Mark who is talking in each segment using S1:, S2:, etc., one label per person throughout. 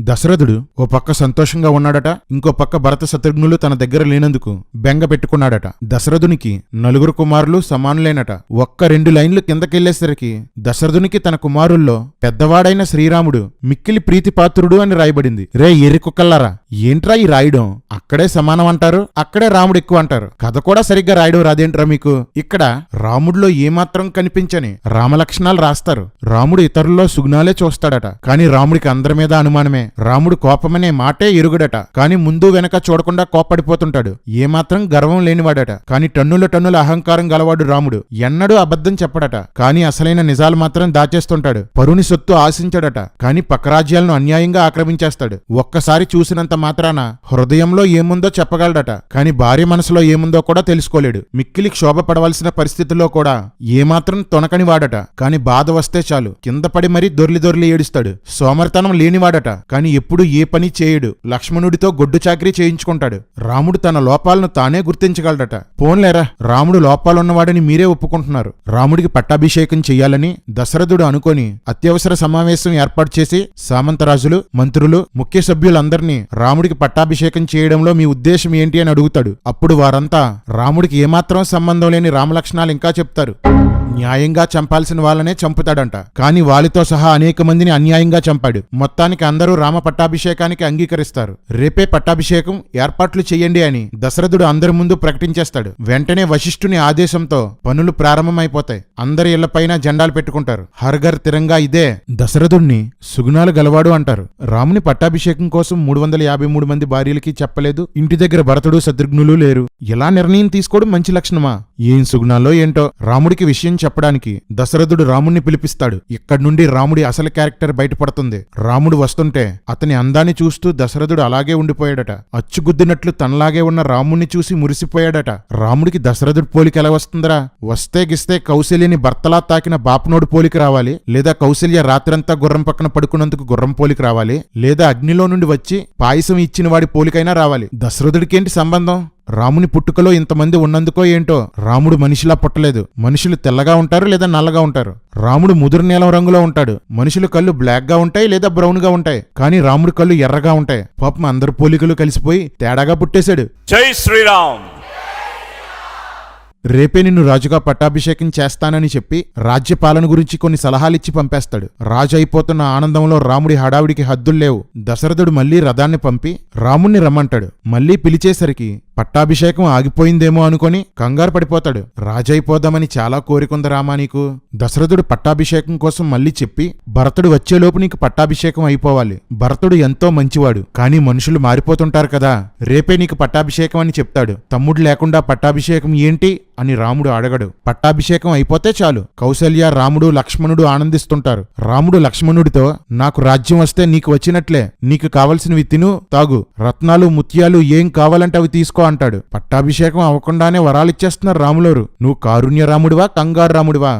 S1: దశరథుడు ఓ పక్క సంతోషంగా ఉన్నాడట, ఇంకో పక్క భరత శత్రుఘ్నులు తన దగ్గర లేనందుకు బెంగ పెట్టుకున్నాడట. దశరథునికి నలుగురు కుమారులు సమానులేనట. ఒక్క 2 లైన్లు కిందకెళ్లేసరికి దశరథునికి తన కుమారుల్లో పెద్దవాడైన శ్రీరాముడు మిక్కిలి ప్రీతిపాత్రుడు అని రాయబడింది. రే ఎర్రి కుక్కల్లారా, ఏంట్రా ఈ రాయడం? అక్కడే సమానం అంటారు, అక్కడే రాముడు ఎక్కువ అంటారు. కథ కూడా సరిగ్గా రాయడం రాదేంట్రా మీకు? ఇక్కడ రాముడిలో ఏమాత్రం కనిపించని రామలక్షణాలు రాస్తారు. రాముడు ఇతరుల్లో సుగుణాలే చూస్తాడట, కాని రాముడికి అందరి మీద అనుమానమే. రాముడు కోపమనే మాటే ఎరుగడట, కాని ముందు వెనక చూడకుండా కోప్పడిపోతుంటాడు. ఏమాత్రం గర్వం లేనివాడట, కాని టన్నుల అహంకారం గలవాడు రాముడు. ఎన్నడూ అబద్ధం చెప్పడట, కాని అసలైన నిజాలు మాత్రం దాచేస్తుంటాడు. పరుని సొత్తు ఆశించడట, కాని పక్క రాజ్యాలను అన్యాయంగా ఆక్రమించేస్తాడు. ఒక్కసారి చూసినంత మాత్రాన హృదయంలో ఏముందో చెప్పగలడట, కాని భార్య మనసులో ఏముందో కూడా తెలుసుకోలేడు. మిక్కిలి క్షోభ పడవలసిన పరిస్థితుల్లో కూడా ఏమాత్రం తొనకని వాడట, కాని బాధ వస్తే చాలు కింద పడి మరీ దొర్లి ఏడుస్తాడు. సోమరితనం లేనివాడట, కాని ఎప్పుడు ఏ పని చేయడు. లక్ష్మణుడితో గొడ్డు చాకరీ చేయించుకుంటాడు. రాముడు తన లోపాలను తానే గుర్తించగలడట. పోన్లేరా, రాముడు లోపాలున్నవాడని మీరే ఒప్పుకుంటున్నారు. రాముడికి పట్టాభిషేకం చెయ్యాలని దశరథుడు అనుకొని అత్యవసర సమావేశం ఏర్పాటు చేసి సామంతరాజులు, మంత్రులు, ముఖ్య సభ్యులందరినీ రాముడికి పట్టాభిషేకం చేయడంలో మీ ఉద్దేశం ఏంటి అని అడుగుతాడు. అప్పుడు వారంతా రాముడికి ఏమాత్రం సంబంధం లేని రామలక్షణాలు ఇంకా చెప్తారు. న్యాయంగా చంపాల్సిన వాళ్ళనే చంపుతాడంట, కాని వాలితో సహా అనేక మందిని అన్యాయంగా చంపాడు. మొత్తానికి అందరూ రామ పట్టాభిషేకానికి అంగీకరిస్తారు. రేపే పట్టాభిషేకం ఏర్పాట్లు చెయ్యండి అని దశరథుడు అందరి ముందు ప్రకటించేస్తాడు. వెంటనే వశిష్ఠుని ఆదేశంతో పనులు ప్రారంభమైపోతాయి. అందరి ఇళ్లపైన జెండాలు పెట్టుకుంటారు. హర్ఘర్ తిరంగా ఇదే. దశరథుణ్ణి సుగుణాలు గలవాడు అంటారు. రాముని పట్టాభిషేకం కోసం 353 మంది భార్యలకి చెప్పలేదు. ఇంటి దగ్గర భరతుడు శత్రుఘ్నులు లేరు. ఎలా నిర్ణయం తీసుకోవడం మంచి లక్షణమా? ఏం సుగుణాల్లో ఏంటో. రాముడికి విషయం చెప్పడానికి దశరథుడు రాముణ్ణి పిలిపిస్తాడు. ఇక్కడి నుండి రాముడి అసలు క్యారెక్టర్ బయటపడుతుంది. రాముడు వస్తుంటే అతని అందాన్ని చూస్తూ దశరథుడు అలాగే ఉండిపోయాడట. అచ్చుగుద్దినట్లు తనలాగే ఉన్న రాముణ్ణి చూసి మురిసిపోయాడట. రాముడికి దశరథుడు పోలిక ఎలా వస్తుందరా? వస్తే గిస్తే కౌశల్యని భర్తలా తాకిన బాపనోడు పోలిక రావాలి, లేదా కౌశల్య రాత్రంతా గుర్రం పక్కన పడుకున్నందుకు గుర్రం పోలిక రావాలి, లేదా అగ్నిలో నుండి వచ్చి పాయసం ఇచ్చిన వాడి పోలికైనా రావాలి. దశరథుడికేంటి సంబంధం? రాముని పుట్టుకలో ఇంతమంది ఉన్నందుకో ఏంటో రాముడు మనిషిలా పుట్టలేదు. మనుషులు తెల్లగా ఉంటారు లేదా నల్లగా ఉంటారు. రాముడు ముదురు నీలం రంగులో ఉంటాడు. మనుషుల కళ్ళు బ్లాక్ గా ఉంటాయి లేదా బ్రౌన్ గా ఉంటాయి, కానీ రాముడి కళ్ళు ఎర్రగా ఉంటాయి. పాపం అందరు పోలికలు కలిసిపోయి తేడాగా పుట్టేశాడు.
S2: జై శ్రీరామ్.
S1: రేపే నిన్ను రాజుగా పట్టాభిషేకం చేస్తానని చెప్పి రాజ్యపాలన గురించి కొన్ని సలహాలిచ్చి పంపేస్తాడు. రాజు అయిపోతున్న ఆనందంలో రాముడి హడావిడికి హద్దుల్లేవు. దశరథుడు మళ్లీ రథాన్ని పంపి రాముణ్ణి రమ్మంటాడు. మళ్లీ పిలిచేసరికి పట్టాభిషేకం ఆగిపోయిందేమో అనుకొని కంగారు పడిపోతాడు. రాజైపోదామని చాలా కోరికుంది రామా నీకు. దశరథుడు పట్టాభిషేకం కోసం మళ్లీ చెప్పి భరతుడు వచ్చేలోపు నీకు పట్టాభిషేకం అయిపోవాలి. భరతుడు ఎంతో మంచివాడు, కానీ మనుషులు మారిపోతుంటారు కదా. రేపే నీకు పట్టాభిషేకం అని చెప్తాడు. తమ్ముడు లేకుండా పట్టాభిషేకం ఏంటి అని రాముడు అడగడు. పట్టాభిషేకం అయిపోతే చాలు కౌసల్య, రాముడు, లక్ష్మణుడు ఆనందిస్తుంటారు. రాముడు లక్ష్మణుడితో నాకు రాజ్యం వస్తే నీకు వచ్చినట్లే. నీకు కావలసినవి తిను, తాగు, రత్నాలు, ముత్యాలు ఏం కావాలంటే అవి తీసుకో అంటాడు. పట్టాభిషేకం అవ్వకుండానే వరాలిచ్చేస్తున్నారు రాములోరు. నువ్వు కారుణ్య రాముడివా, కంగారు రాముడివా?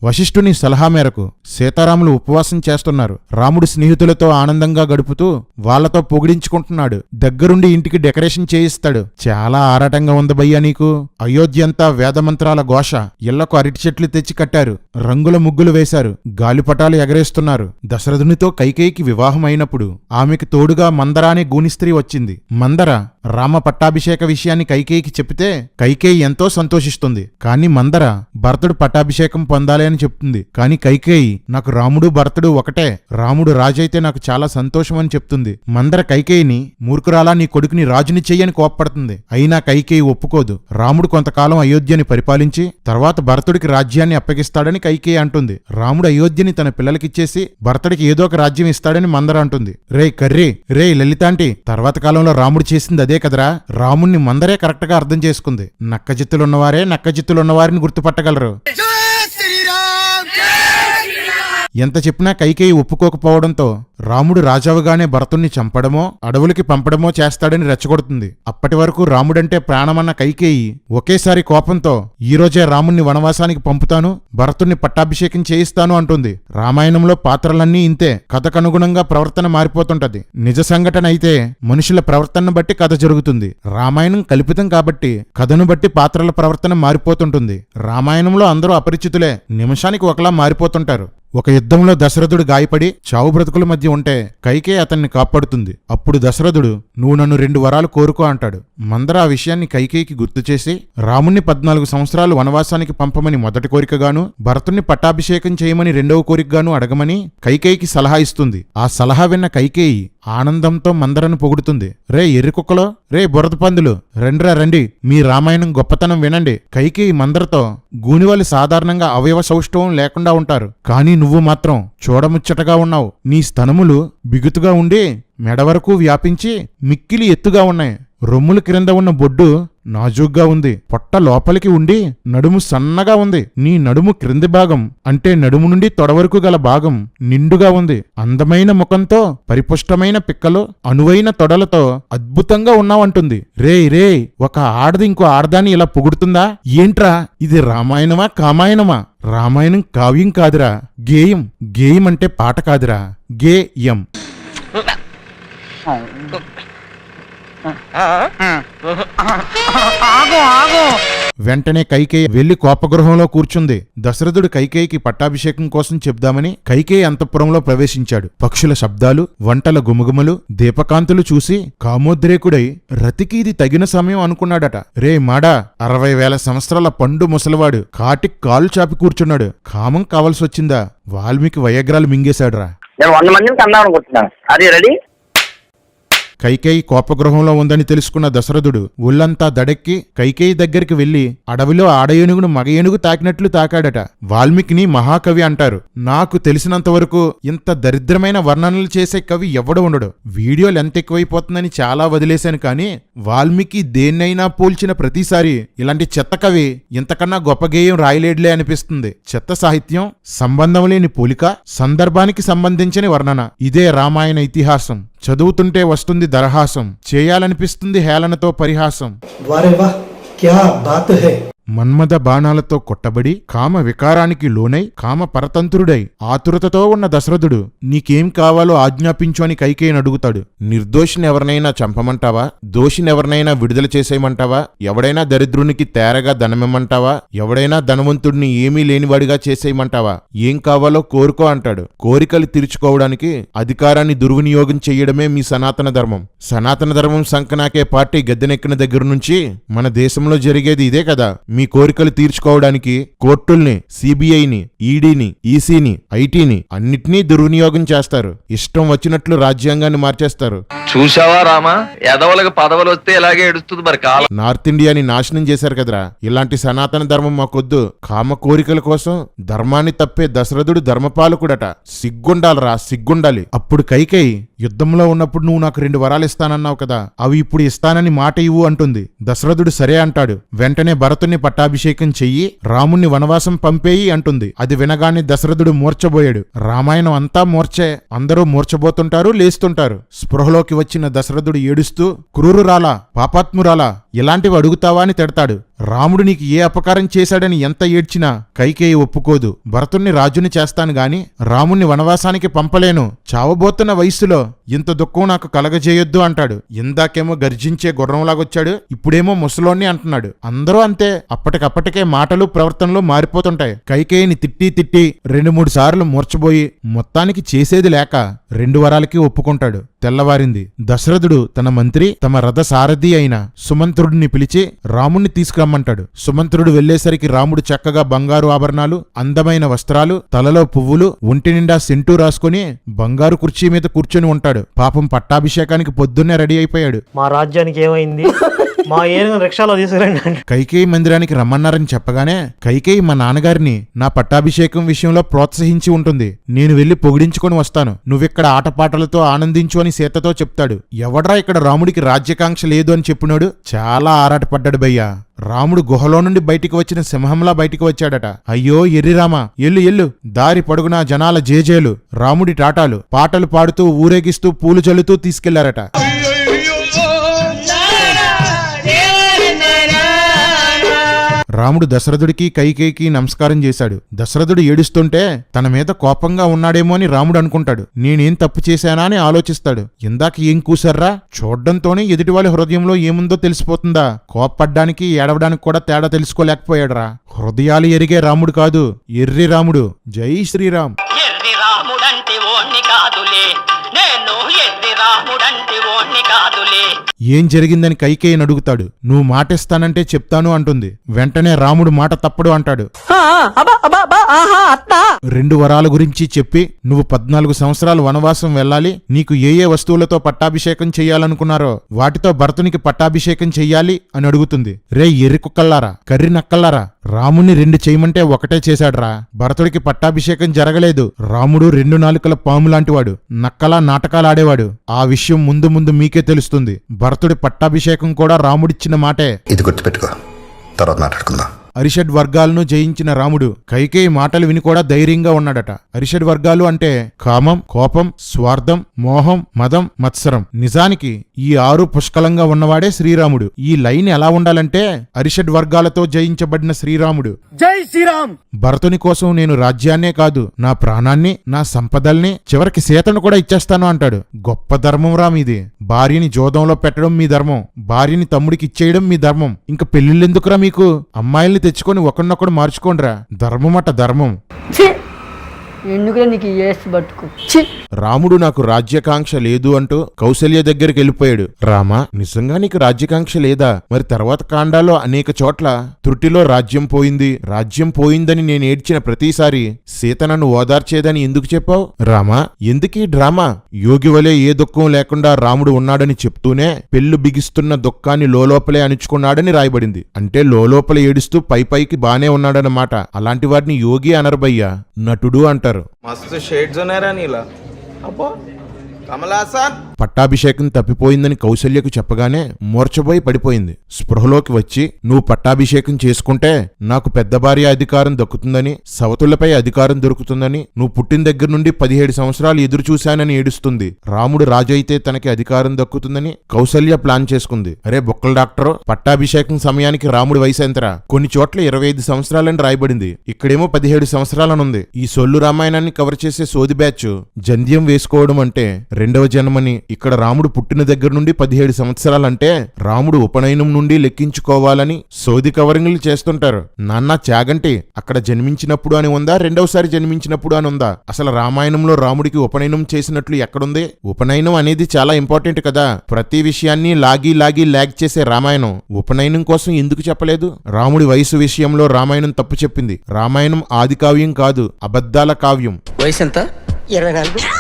S1: వశిష్ఠుని సలహా మేరకు సీతారాములు ఉపవాసం చేస్తున్నారు. రాముడు స్నేహితులతో ఆనందంగా గడుపుతూ వాళ్లతో పొగిడించుకుంటున్నాడు. దగ్గరుండి ఇంటికి డెకరేషన్ చేయిస్తాడు. చాలా ఆరాటంగా ఉంది భయ్యా నీకు. అయోధ్యంతా వేదమంత్రాల ఘోష. ఇళ్లకు అరటి చెట్లు తెచ్చి కట్టారు. రంగుల ముగ్గులు వేశారు. గాలిపటాలు ఎగరేస్తున్నారు. దశరథునితో కైకేయికి వివాహం అయినప్పుడు ఆమెకు తోడుగా మందర అనే గూనిస్త్రీ వచ్చింది. మందర రామ పట్టాభిషేక విషయాన్ని కైకేయికి చెబితే కైకేయి ఎంతో సంతోషిస్తుంది. కాని మందర భరతుడు పట్టాభిషేకం పొందాలి అని చెప్తుంది. కాని కైకేయి నాకు రాముడు భరతుడు ఒకటే, రాముడు రాజైతే నాకు చాలా సంతోషం అని చెప్తుంది. మందర కైకేయిని మూర్ఖురాలా, నీ కొడుకుని రాజుని చెయ్యని కోప్పడుతుంది. అయినా కైకేయి ఒప్పుకోదు. రాముడు కొంతకాలం అయోధ్యని పరిపాలించి తర్వాత భరతుడికి రాజ్యాన్ని అప్పగిస్తాడని కైకేయి అంటుంది. రాముడు అయోధ్యని తన పిల్లలకిచ్చేసి భరతుడికి ఏదో ఒక రాజ్యం ఇస్తాడని మందర అంటుంది. రే లలితాంటి, తర్వాత కాలంలో రాముడు చేసింది అదే కదరా. రాముణ్ణి మందరే కరెక్ట్ గా అర్థం చేసుకుంది. నక్కజిత్తులున్నవారే నక్కజిత్తులున్నవారిని గుర్తుపట్టగలరు. ఎంత చెప్పినా కైకేయి ఒప్పుకోకపోవడంతో రాముడు రాజావుగానే భరతుణ్ణి చంపడమో అడవులకి పంపడమో చేస్తాడని రెచ్చగొడుతుంది. అప్పటి వరకు రాముడంటే ప్రాణమన్న కైకేయి ఒకేసారి కోపంతో ఈరోజే రాముణ్ణి వనవాసానికి పంపుతాను, భరతుణ్ణి పట్టాభిషేకం చేయిస్తాను అంటుంది. రామాయణంలో పాత్రలన్నీ ఇంతే, కథకనుగుణంగా ప్రవర్తన మారిపోతుంటది. నిజ సంఘటన అయితే మనుషుల ప్రవర్తనను బట్టి కథ జరుగుతుంది. రామాయణం కల్పితం కాబట్టి కథను బట్టి పాత్రల ప్రవర్తన మారిపోతుంటుంది. రామాయణంలో అందరూ అపరిచితులే, నిమిషానికి ఒకలా మారిపోతుంటారు. ఒక యుద్ధంలో దశరథుడు గాయపడి చావు బ్రతుకుల మధ్య ఉంటే కైకేయి అతన్ని కాపాడుతుంది. అప్పుడు దశరథుడు నువ్వు నన్ను 2 వరాలు కోరుకో అంటాడు. మందర ఆ విషయాన్ని కైకేయికి గుర్తు చేసి రాముణ్ణి 14 సంవత్సరాలు వనవాసానికి పంపమని మొదటి కోరికగాను, భరతుణ్ణి పట్టాభిషేకం చేయమని 2వ కోరికగాను అడగమని కైకేయికి సలహా ఇస్తుంది. ఆ సలహా విన్న కైకేయి ఆనందంతో మందరను పొగుడుతుంది. రే ఎర్రికుక్కలో, రే బురద పందులు, రండ్రా రండి, మీ రామాయణం గొప్పతనం వినండి. కైకేయి మందరతో గూనివాళ్ళు సాధారణంగా అవయవ సౌష్ఠవం లేకుండా ఉంటారు, కానీ నువ్వు మాత్రం చూడముచ్చటగా ఉన్నావు. నీ స్తనములు బిగుతుగా ఉండి మెడ వరకు వ్యాపించి మిక్కిలి ఎత్తుగా ఉన్నాయి. రొమ్ముల క్రింద ఉన్న బొడ్డు నాజూగ్గా ఉంది. పొట్ట లోపలికి ఉండి నడుము సన్నగా ఉంది. నీ నడుము క్రింది భాగం అంటే నడుము నుండి తొడ వరకు గల భాగం నిండుగా ఉంది. అందమైన ముఖంతో పరిపుష్టమైన పిక్కలు అనువైన తొడలతో అద్భుతంగా ఉన్నావంటుంది. రే ఒక ఆడది ఇంకో ఆడదాన్ని ఇలా పొగుడుతుందా? ఏంట్రా ఇది రామాయణమా కామాయణమా? రామాయణం కావ్యం కాదురా, గేయం. గేయం అంటే పాట కాదురా, గేయం. వెంటనే కైకేయి వెళ్లి కోపగృహంలో కూర్చుంది. దశరథుడు కైకేయికి పట్టాభిషేకం కోసం చెప్దామని కైకేయి అంతఃపురంలో ప్రవేశించాడు. పక్షుల శబ్దాలు, వంటల గుమగుమలు, దీపకాంతులు చూసి కామోద్రేకుడై రతికి ఇది తగిన సమయం అనుకున్నాడట. రే మాడా, 60,000 సంవత్సరాల పండు ముసలివాడు కాటికి కాలు చాపి కూర్చున్నాడు. కామం కావలసొచ్చిందా? వాల్మీకి వయగ్రాలు మింగేశాడురా.
S2: 100 మందిని కన్నా అనుకుంటున్నాను. అది రెడీ.
S1: కైకేయి కోపగృహంలో ఉందని తెలుసుకున్న దశరథుడు ఒళ్ళంతా దడెక్కి కైకేయి దగ్గరికి వెళ్లి అడవిలో ఆడ ఏనుగును మగ ఏనుగు తాకినట్లు తాకాడట. వాల్మీకిని మహాకవి అంటారు. నాకు తెలిసినంతవరకు ఇంత దరిద్రమైన వర్ణనలు చేసే కవి ఎవడు ఉండడు. వీడియోలు ఎంత ఎక్కువైపోతుందని చాలా వదిలేశాను, కానీ వాల్మీకి దేన్నైనా పోల్చిన ప్రతిసారి ఇలాంటి చెత్త కవి ఇంతకన్నా గొప్ప గేయం రాయలేడులే అనిపిస్తుంది. చెత్త సాహిత్యం, సంబంధం లేని పోలిక, సందర్భానికి సంబంధించిన వర్ణన, ఇదే రామాయణ ఇతిహాసం. చదువుతుంటే వస్తుంది దరహాసం, చేయాలనిపిస్తుంది హేళనతో పరిహాసం.
S3: వారే వాహ్, క్యా బాత్ హై.
S1: మన్మథ బాణాలతో కొట్టబడి కామ వికారానికి లోనై కామ పరతంత్రుడై ఆతురతతో ఉన్న దశరథుడు నీకేం కావాలో ఆజ్ఞాపించు అని కైకేయిని అడుగుతాడు. నిర్దోషిని ఎవరినైనా చంపమంటావా? దోషినెవరినైనా విడుదల చేసేయమంటావా? ఎవడైనా దరిద్రునికి తేరగా ధనమిమ్మంటావా? ఎవడైనా ధనవంతుడిని ఏమీ లేనివాడిగా చేసేయమంటావా? ఏం కావాలో కోరుకో అంటాడు. కోరికలు తీర్చుకోవడానికి అధికారాన్ని దుర్వినియోగం చెయ్యడమే మీ సనాతన ధర్మం. సనాతన ధర్మం సంకనాకే పార్టీ గద్దెనెక్కిన దగ్గర నుంచి మన దేశంలో జరిగేది ఇదే కదా. మీ కోరికలు తీర్చుకోవడానికి కోర్టుల్ని, సిబిఐని, ఈడీని, ఈసీని, ఐటీని అన్నిటినీ దుర్వినియోగం చేస్తారు. ఇష్టం వచ్చినట్లు రాజ్యాంగాన్ని మార్చేస్తారు.
S4: చూసావా రామా, ఎదవలకు పదవులు వస్తే ఇలాగే ఎడుస్తుంది మరి కాలం.
S1: నార్త్ ఇండియాని నాశనం చేశారు కదరా. ఇలాంటి సనాతన ధర్మం మాకొద్దు. కామ కోరికల కోసం ధర్మాన్ని తప్పే దశరథుడు ధర్మపాలకుడట. సిగ్గుండాలరా, సిగ్గుండాలి. అప్పుడు కైకేయి యుద్ధంలో ఉన్నప్పుడు నువ్వు నాకు 2 వరాలు ఇస్తానన్నావు కదా, అవి ఇప్పుడు ఇస్తానని మాట ఇవ్వు అంటుంది. దశరథుడు సరే అంటాడు. వెంటనే భరతుణ్ణి పట్టాభిషేకం చెయ్యి, రాముణ్ణి వనవాసం పంపేయి అంటుంది. అది వినగానే దశరథుడు మూర్చబోయాడు. రామాయణం అంతా మూర్చే. అందరూ మూర్చబోతుంటారు, లేస్తుంటారు. స్పృహలోకి వచ్చిన దశరథుడు ఏడుస్తూ క్రూరురాలా, పాపాత్మురాలా, ఇలాంటివి అడుగుతావా అని తిడతాడు. రాముడు నీకు ఏ అపకారం చేశాడని ఎంత ఏడ్చినా కైకేయి ఒప్పుకోదు. భరతుణ్ణి రాజుని చేస్తాను గాని రాముణ్ణి వనవాసానికి పంపలేను. చావబోతున్న వయస్సులో ఇంత దుఃఖం నాకు కలగజేయొద్దు అంటాడు. ఇందాకేమో గర్జించే గుర్రంలాగొచ్చాడు, ఇప్పుడేమో ముసలోన్ని అంటున్నాడు. అందరూ అంతే, అప్పటికప్పటికే మాటలు ప్రవర్తనలు మారిపోతుంటాయి. కైకేయిని తిట్టి 2-3 సార్లు మూర్చబోయి మొత్తానికి చేసేది లేక 2 వరాలకి ఒప్పుకుంటాడు. తెల్లవారింది. దశరథుడు తన మంత్రి, తమ రథ సారథి అయిన సుమంత్రుడిని పిలిచి రాముణ్ణి తీసుకురమ్మంటాడు. సుమంత్రుడు వెళ్లేసరికి రాముడు చక్కగా బంగారు ఆభరణాలు, అందమైన వస్త్రాలు, తలలో పువ్వులు, ఒంటి నిండా సెంటూ రాసుకుని బంగారు కుర్చీ మీద కూర్చొని ఉంటాడు. పాపం పట్టాభిషేకానికి పొద్దున్నే రెడీ అయిపోయాడు.
S5: మా రాజ్యానికి ఏమైంది?
S3: మా ఏనుగు రిక్షాలో తీసుకురండి అంటే
S1: కైకేయి మందిరానికి రమ్మన్నారని చెప్పగానే కైకేయి మా నాన్నగారిని నా పట్టాభిషేకం విషయంలో ప్రోత్సహించి ఉంటుంది. నేను వెళ్లి పొగిడించుకొని వస్తాను, నువ్విక్కడ ఆటపాటలతో ఆనందించు అని సీతతో చెప్తాడు. ఎవడ్రా ఇక్కడ రాముడికి రాజ్యకాంక్ష లేదు అని చెప్పినాడు. చాలా ఆరాటపడ్డాడు భయ్యా. రాముడు గుహలో నుండి బయటికి వచ్చిన సింహంలా బయటికి వచ్చాడట. అయ్యో ఎర్రిరామా, ఎల్లు ఎల్లు, దారి పొడుగునా జనాల జేజేలు, రాముడి టాటాలు, పాటలు పాడుతూ ఊరేగిస్తూ పూలు చల్లుతూ తీసుకెళ్లారట. రాముడు దశరథుడికి కైకేయికి నమస్కారం చేశాడు. దశరథుడు ఏడుస్తుంటే తన మీద కోపంగా ఉన్నాడేమో అని రాముడు అనుకుంటాడు. నేనేం తప్పు చేశానా అని ఆలోచిస్తాడు. ఇందాక ఏం కూసర్రా, చూడ్డంతోనే ఎదుటివాళ్ళ హృదయంలో ఏముందో తెలిసిపోతుందా? కోప్పడ్డానికి ఏడవడానికి కూడా తేడా తెలుసుకోలేకపోయాడురా. హృదయాలు ఎరిగే రాముడు కాదు, ఎర్రి రాముడు. జై శ్రీరామ్.
S5: ఎర్రి రాముడంటి ఓణ్ణి కాదులే, నేను ఎర్రి రాముడంటి ఓణ్ణి కాదులే.
S1: ఏం జరిగిందని కైకేయిని అడుగుతాడు. నువ్వు మాటిస్తానంటే చెప్తాను అంటుంది. వెంటనే రాముడు మాట తప్పడు అంటాడు. 2 వరాల గురించి చెప్పి నువ్వు 14 సంవత్సరాలు వనవాసం వెళ్ళాలి, నీకు ఏ ఏ వస్తువులతో పట్టాభిషేకం చెయ్యాలనుకున్నారో వాటితో భరతునికి పట్టాభిషేకం చెయ్యాలి అని అడుగుతుంది. రే ఎర్రి కుక్కల్లారా, కర్రి నక్కల్లారా, రాముణ్ణి 2 చేయమంటే ఒకటే చేశాడ్రా. భరతుడికి పట్టాభిషేకం జరగలేదు. రాముడు 2 నాలుకల పాము లాంటివాడు, నక్కలా నాటకాలాడేవాడు. ఆ విషయం ముందు ముందు మీకే తెలుస్తుంది. భరతుడి పట్టాభిషేకం కూడా రాముడిచ్చిన మాటే.
S6: ఇది గుర్తుపెట్టుకో, తర్వాత మాట్లాడుకుందాం.
S1: అరిషడ్ వర్గాలను జయించిన రాముడు కైకేయి మాటలు విని కూడా ధైర్యంగా ఉన్నాడట. అరిషడ్ వర్గాలు అంటే కామం, కోపం, స్వార్థం, మోహం, మదం, మత్సరం. నిజానికి ఈ 6 పుష్కలంగా ఉన్నవాడే శ్రీరాముడు. ఈ లైన్ ఎలా ఉండాలంటే అరిషడ్ వర్గాలతో జయించబడిన శ్రీరాముడు.
S7: జై శ్రీరామ్.
S1: భరతుని కోసం నేను రాజ్యాన్నే కాదు, నా ప్రాణాన్ని, నా సంపదల్ని, చివరికి సీతను కూడా ఇచ్చేస్తాను అంటాడు. గొప్ప ధర్మం రా మీది. భార్యని జోదంలో పెట్టడం మీ ధర్మం, భార్యని తమ్ముడికి ఇచ్చేయడం మీ ధర్మం. ఇంక పెళ్లిళ్ళెందుకురా మీకు? అమ్మాయిల్ని తెచ్చుకొని ఒకరినొకడు మార్చుకోండిరా. ధర్మమట ధర్మం.
S8: ఎందుకురా నీకు ఏసు బతుకు.
S1: రాముడు నాకు రాజ్యకాంక్ష లేదు అంటూ కౌసల్య దగ్గరికి వెళ్ళిపోయాడు. రామా, నిజంగా నీకు రాజ్యకాంక్ష లేదా? మరి తర్వాత కాండాలో అనేక చోట్ల త్రుటిలో రాజ్యం పోయింది, రాజ్యం పోయిందని నేను ఏడ్చిన ప్రతిసారి సీత నన్ను ఓదార్చేదని ఎందుకు చెప్పావు? రామా, ఎందుకీ డ్రామా? యోగి వలె ఏ దుఃఖం లేకుండా రాముడు ఉన్నాడని చెప్తూనే పెళ్లు బిగిస్తున్న దుఃఖాన్ని లోలోపలే అణుచుకున్నాడని రాయబడింది. అంటే లోలోపల ఏడుస్తూ పైకి బానే ఉన్నాడన్నమాట. అలాంటి వాడిని యోగి అనర్బయ్యా, నటుడు అంటారు.
S7: मस्त शेड्स ఉన్నారా నీలా? అబ్బో కమలాసన్.
S1: పట్టాభిషేకం తప్పిపోయిందని కౌసల్యకు చెప్పగానే మూర్ఛపోయి పడిపోయింది. స్పృహలోకి వచ్చి నువ్వు పట్టాభిషేకం చేసుకుంటే నాకు పెద్ద భార్య అధికారం దక్కుతుందని, సవతులపై అధికారం దొరుకుతుందని, నువ్వు పుట్టిన దగ్గర నుండి 17 సంవత్సరాలు ఎదురు చూశానని ఏడుస్తుంది. రాముడు రాజు అయితే తనకి అధికారం దక్కుతుందని కౌసల్య ప్లాన్ చేసుకుంది. అరే బొక్కల డాక్టర్, పట్టాభిషేకం సమయానికి రాముడి వయసు ఎంతరా? కొన్ని చోట్ల 25 సంవత్సరాలని రాయబడింది, ఇక్కడేమో 17 సంవత్సరాలనుంది. ఈ సొల్లు రామాయణాన్ని కవర్ చేసే సోది బ్యాచ్ జంధ్యం వేసుకోవడం అంటే 2వ జన్మని. ఇక్కడ రాముడు పుట్టిన దగ్గర నుండి 17 సంవత్సరాలంటే రాముడు ఉపనయనం నుండి లెక్కించుకోవాలని సోది కవరింగ్లు చేస్తుంటారు. నాన్న చాగంటి, అక్కడ జన్మించినప్పుడు అని ఉందా, 2వసారి జన్మించినప్పుడు అని ఉందా? అసలు రామాయణంలో రాముడికి ఉపనయనం చేసినట్లు ఎక్కడుంది? ఉపనయనం అనేది చాలా ఇంపార్టెంట్ కదా. ప్రతి విషయాన్ని లాగి లాగ్ చేసే రామాయణం ఉపనయనం కోసం ఎందుకు చెప్పలేదు? రాముడి వయసు విషయంలో రామాయణం తప్పు చెప్పింది. రామాయణం ఆది కావ్యం కాదు, అబద్ధాల కావ్యం.
S7: వయసు ఎంత?
S8: 24.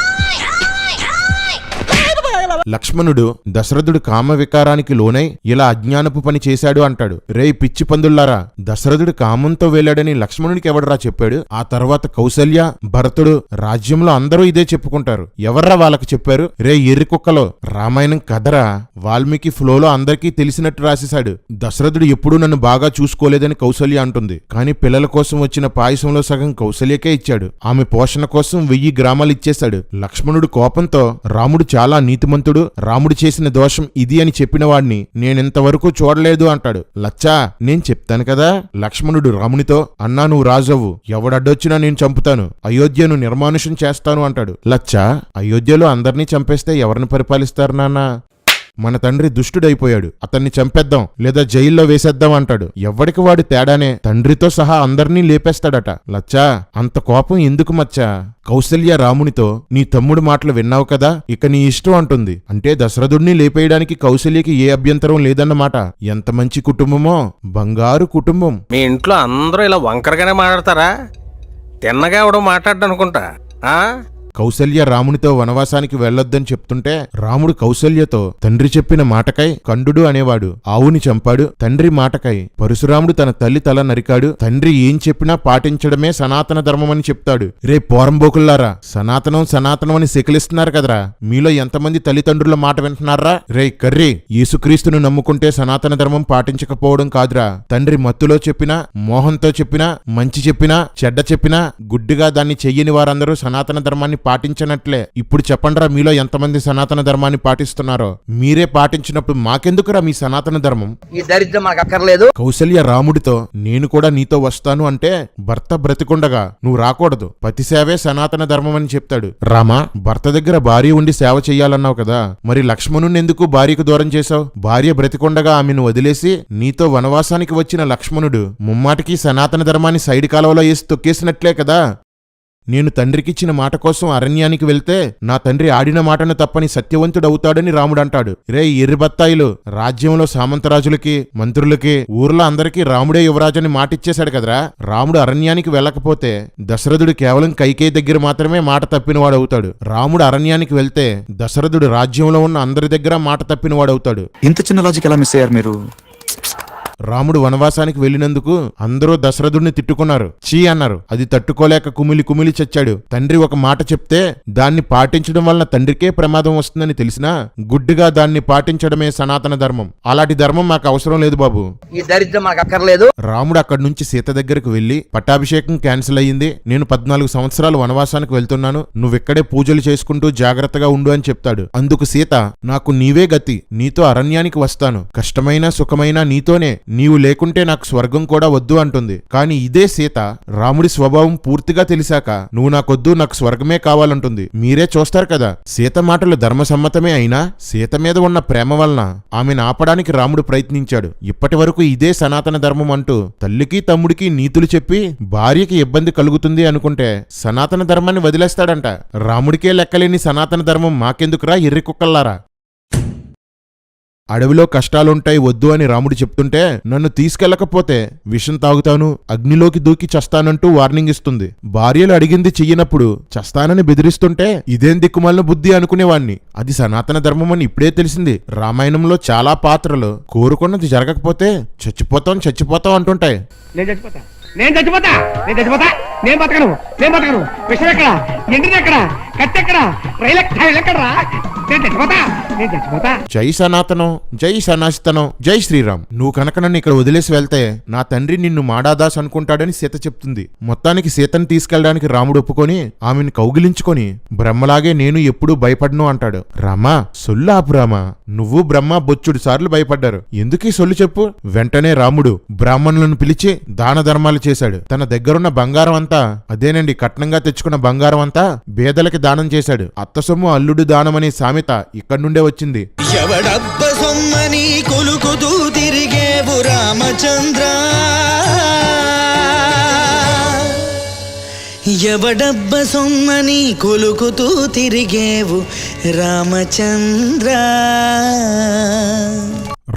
S1: లక్ష్మణుడు దశరథుడు కామ వికారానికి లోనై ఇలా అజ్ఞానపు పని చేశాడు అంటాడు. రేయ్ పిచ్చి పందుల్లారా, దశరథుడు కామంతో వెళ్ళాడని లక్ష్మణుడికి ఎవడరా చెప్పాడు? ఆ తర్వాత కౌసల్య, భరతుడు, రాజ్యంలో అందరూ ఇదే చెప్పుకుంటారు. ఎవర్రా వాళ్ళకి చెప్పారు? రే ఎర్రి కుక్కలో, రామాయణం కథరా. వాల్మీకి ఫ్లోలో అందరికీ తెలిసినట్టు రాసేశాడు. దశరథుడు ఎప్పుడూ నన్ను బాగా చూసుకోలేదని కౌసల్య అంటుంది. కానీ పిల్లల కోసం వచ్చిన పాయసంలో సగం కౌసల్యకే ఇచ్చాడు. ఆమె పోషణ కోసం 1000 గ్రామాలు ఇచ్చేశాడు. లక్ష్మణుడు కోపంతో రాముడు చాలా నీతిమంతుడు, రాముడు చేసిన దోషం ఇది అని చెప్పిన వాడిని నేనింతవరకు చూడలేదు అంటాడు. లచ్చా, నేను చెప్తాను కదా. లక్ష్మణుడు రామునితో, అన్నా నువ్వు రాజవ్వు, ఎవడడ్డొచ్చినా నేను చంపుతాను, అయోధ్యను నిర్మానుషం చేస్తాను అంటాడు. లచ్చా, అయోధ్యలో అందర్నీ చంపేస్తే ఎవరిని పరిపాలిస్తారు నాన్నా? మన తండ్రి దుష్టుడైపోయాడు, అతన్ని చంపేద్దాం లేదా జైల్లో వేసేద్దాం అంటాడు. ఎవ్వడికి వాడు తేడానే, తండ్రితో సహా అందర్నీ లేపేస్తాడట. లచ్చా, అంత కోపం ఎందుకు మచ్చా? కౌసల్య రామునితో, నీ తమ్ముడు మాటలు విన్నావు కదా, ఇక నీ ఇష్టం అంటుంది. అంటే దశరథుడిని లేపేయడానికి కౌసల్యకి ఏ అభ్యంతరం లేదన్నమాట. ఎంత మంచి కుటుంబమో, బంగారు కుటుంబం.
S7: మీ ఇంట్లో అందరూ ఇలా వంకరగానే మాట్లాడతారా? తిన్నగా ఎవడో మాట్లాడ్డా అనుకుంటా.
S1: కౌసల్య రామునితో వనవాసానికి వెళ్లొద్దని చెప్తుంటే రాముడు కౌసల్యతో తండ్రి చెప్పిన మాటకై కండుడు అనేవాడు ఆవుని చంపాడు, తండ్రి మాటకై పరశురాముడు తన తల్లి తల నరికాడు, తండ్రి ఏం చెప్పినా పాటించడమే సనాతన ధర్మమని చెప్తాడు. రే పోరంబోకుల్లారా, సనాతనం సనాతనం అని సెకిలిస్తున్నారు కదరా, మీలో ఎంతమంది తల్లిదండ్రుల మాట వింటున్నారా? రే కర్రీ, యేసుక్రీస్తును నమ్ముకుంటే సనాతన ధర్మం పాటించకపోవడం కాదురా. తండ్రి మత్తులో చెప్పినా, మోహంతో చెప్పినా, మంచి చెప్పినా, చెడ్డ చెప్పినా గుడ్డిగా దాన్ని చెయ్యని వారందరూ సనాతన ధర్మాన్ని పాటించనట్లే. ఇప్పుడు చెప్పండ్రా, మీలో ఎంతమంది సనాతన ధర్మాన్ని పాటిస్తున్నారో? మీరే పాటించినప్పుడు మాకెందుకురా మీ సనాతన ధర్మం?
S2: ఈ దరిద్రం మనకు అక్కర్లేదు.
S1: కౌసల్య రాముడితో నేను కూడా నీతో వస్తాను అంటే భర్త బ్రతికుండగా నువ్వు రాకూడదు, పతి సేవే సనాతన ధర్మం అని చెప్తాడు. రామా, భర్త దగ్గర భార్య ఉండి సేవ చెయ్యాలన్నావు కదా, మరి లక్ష్మణుని ఎందుకు భార్యకు దూరం చేశావు? భార్య బ్రతికుండగా ఆమెను వదిలేసి నీతో వనవాసానికి వచ్చిన లక్ష్మణుడు ముమ్మాటికి సనాతన ధర్మాన్ని సైడ్ కాలువలో వేసి తొక్కేసినట్లే కదా. నేను తండ్రికిచ్చిన మాట కోసం అరణ్యానికి వెళ్తే నా తండ్రి ఆడిన మాటను తప్పని సత్యవంతుడవుతాడని రాముడంటాడు. రే ఎర్రిబత్తాయిలు, రాజ్యంలో సామంతరాజులకి, మంత్రులకి, ఊర్లో అందరికీ రాముడే యువరాజని మాటిచ్చేశాడు కదరా. రాముడు అరణ్యానికి వెళ్ళకపోతే దశరథుడు కేవలం కైకేయి దగ్గర మాత్రమే మాట తప్పినవాడవుతాడు. రాముడు అరణ్యానికి వెళ్తే దశరథుడు రాజ్యంలో ఉన్న అందరి దగ్గర మాట తప్పినవాడవుతాడు.
S9: ఇంత చిన్న లాజిక్ ఎలా మిస్ అయ్యారు మీరు?
S1: రాముడు వనవాసానికి వెళ్లినందుకు అందరూ దశరథుడిని తిట్టుకున్నారు, చీ అన్నారు. అది తట్టుకోలేక కుమిలి కుమిలి చచ్చాడు. తండ్రి ఒక మాట చెప్తే దాన్ని పాటించడం వలన తండ్రికే ప్రమాదం వస్తుందని తెలిసినా గుడ్డిగా దాన్ని పాటించడమే సనాతన ధర్మం. అలాంటి ధర్మం మాకు అవసరం లేదు బాబు.
S2: ఈ దరిద్రం మనకు అక్కర్లేదు.
S1: రాముడు అక్కడి నుంచి సీత దగ్గరకు వెళ్లి, పట్టాభిషేకం క్యాన్సిల్ అయ్యింది, నేను 14 సంవత్సరాలు వనవాసానికి వెళ్తున్నాను, నువ్వెక్కడే పూజలు చేసుకుంటూ జాగ్రత్తగా ఉండు అని చెప్తాడు. అందుకు సీత, నాకు నీవే గతి, నీతో అరణ్యానికి వస్తాను, కష్టమైన సుఖమైనా నీతోనే, నీవు లేకుంటే నాకు స్వర్గం కూడా వద్దు అంటుంది. కాని ఇదే సీత రాముడి స్వభావం పూర్తిగా తెలిసాక నువ్వు నాకొద్దు, నాకు స్వర్గమే కావాలంటుంది. మీరే చూస్తారు కదా. సీత మాటలు ధర్మసమ్మతమే అయినా సీత మీద ఉన్న ప్రేమ వలన ఆమెను ఆపడానికి రాముడు ప్రయత్నించాడు. ఇప్పటి వరకు ఇదే సనాతన ధర్మం అంటూ తల్లికి తమ్ముడికి నీతులు చెప్పి భార్యకి ఇబ్బంది కలుగుతుంది అనుకుంటే సనాతన ధర్మాన్ని వదిలేస్తాడంట. రాముడికే లెక్కలేని సనాతన ధర్మం మాకెందుకురా ఎర్రి కుక్కల్లారా. అడవిలో కష్టాలుంటాయి వద్దు అని రాముడు చెప్తుంటే నన్ను తీసుకెళ్లకపోతే విషం తాగుతాను, అగ్నిలోకి దూకి చస్తానంటూ వార్నింగ్ ఇస్తుంది. భార్యలు అడిగింది చెయ్యనప్పుడు చస్తానని బెదిరిస్తుంటే ఇదేం దిక్కుమాలిన బుద్ధి అనుకునేవాణ్ణి. అది సనాతన ధర్మం అని ఇప్పుడే తెలిసింది. రామాయణంలో చాలా పాత్రలు కోరుకున్నది జరగకపోతే చచ్చిపోతాం అంటుంటాయి.
S3: నేను బతకను, విషయం ఎక్కడ, ఎండిది ఎక్కడ, కట్టెక్కడ, రైలు ఎక్కడా, నేను చచ్చిపోతా.
S1: జై సనాతనం, జై సనాతనం, జై శ్రీరామ్. నువ్వు కనుక నన్ను ఇక్కడ వదిలేసి వెళ్తే నా తండ్రి నిన్ను మాడాదాస్ అనుకుంటాడని సీత చెప్తుంది. మొత్తానికి సీతను తీసుకెళ్లడానికి రాముడు ఒప్పుకొని ఆమెను కౌగిలించుకొని బ్రహ్మలాగే నేను ఎప్పుడూ భయపడను అంటాడు. రామా, సొల్లు ఆపు రామా, నువ్వు బ్రహ్మ బొచ్చుడు సార్లు భయపడ్డారు, ఎందుకీ సొల్లు చెప్పు. వెంటనే రాముడు బ్రాహ్మణులను పిలిచి దాన ధర్మాలు చేశాడు. తన దగ్గరున్న బంగారం అంతా, అదేనండి కట్నంగా తెచ్చుకున్న బంగారం అంతా పేదలకి దానం చేశాడు. అత్త సొమ్ము అల్లుడు దానం అనే సామెత ఇక్కడి నుండే వచ్చింది.
S10: ఎవడబ్బ సొమ్మని కొలుకుతూ తిరిగేవు రామచంద్ర, ఎవడబ్బ సొమ్మని కొలుకుతూ తిరిగేవు రామచంద్ర.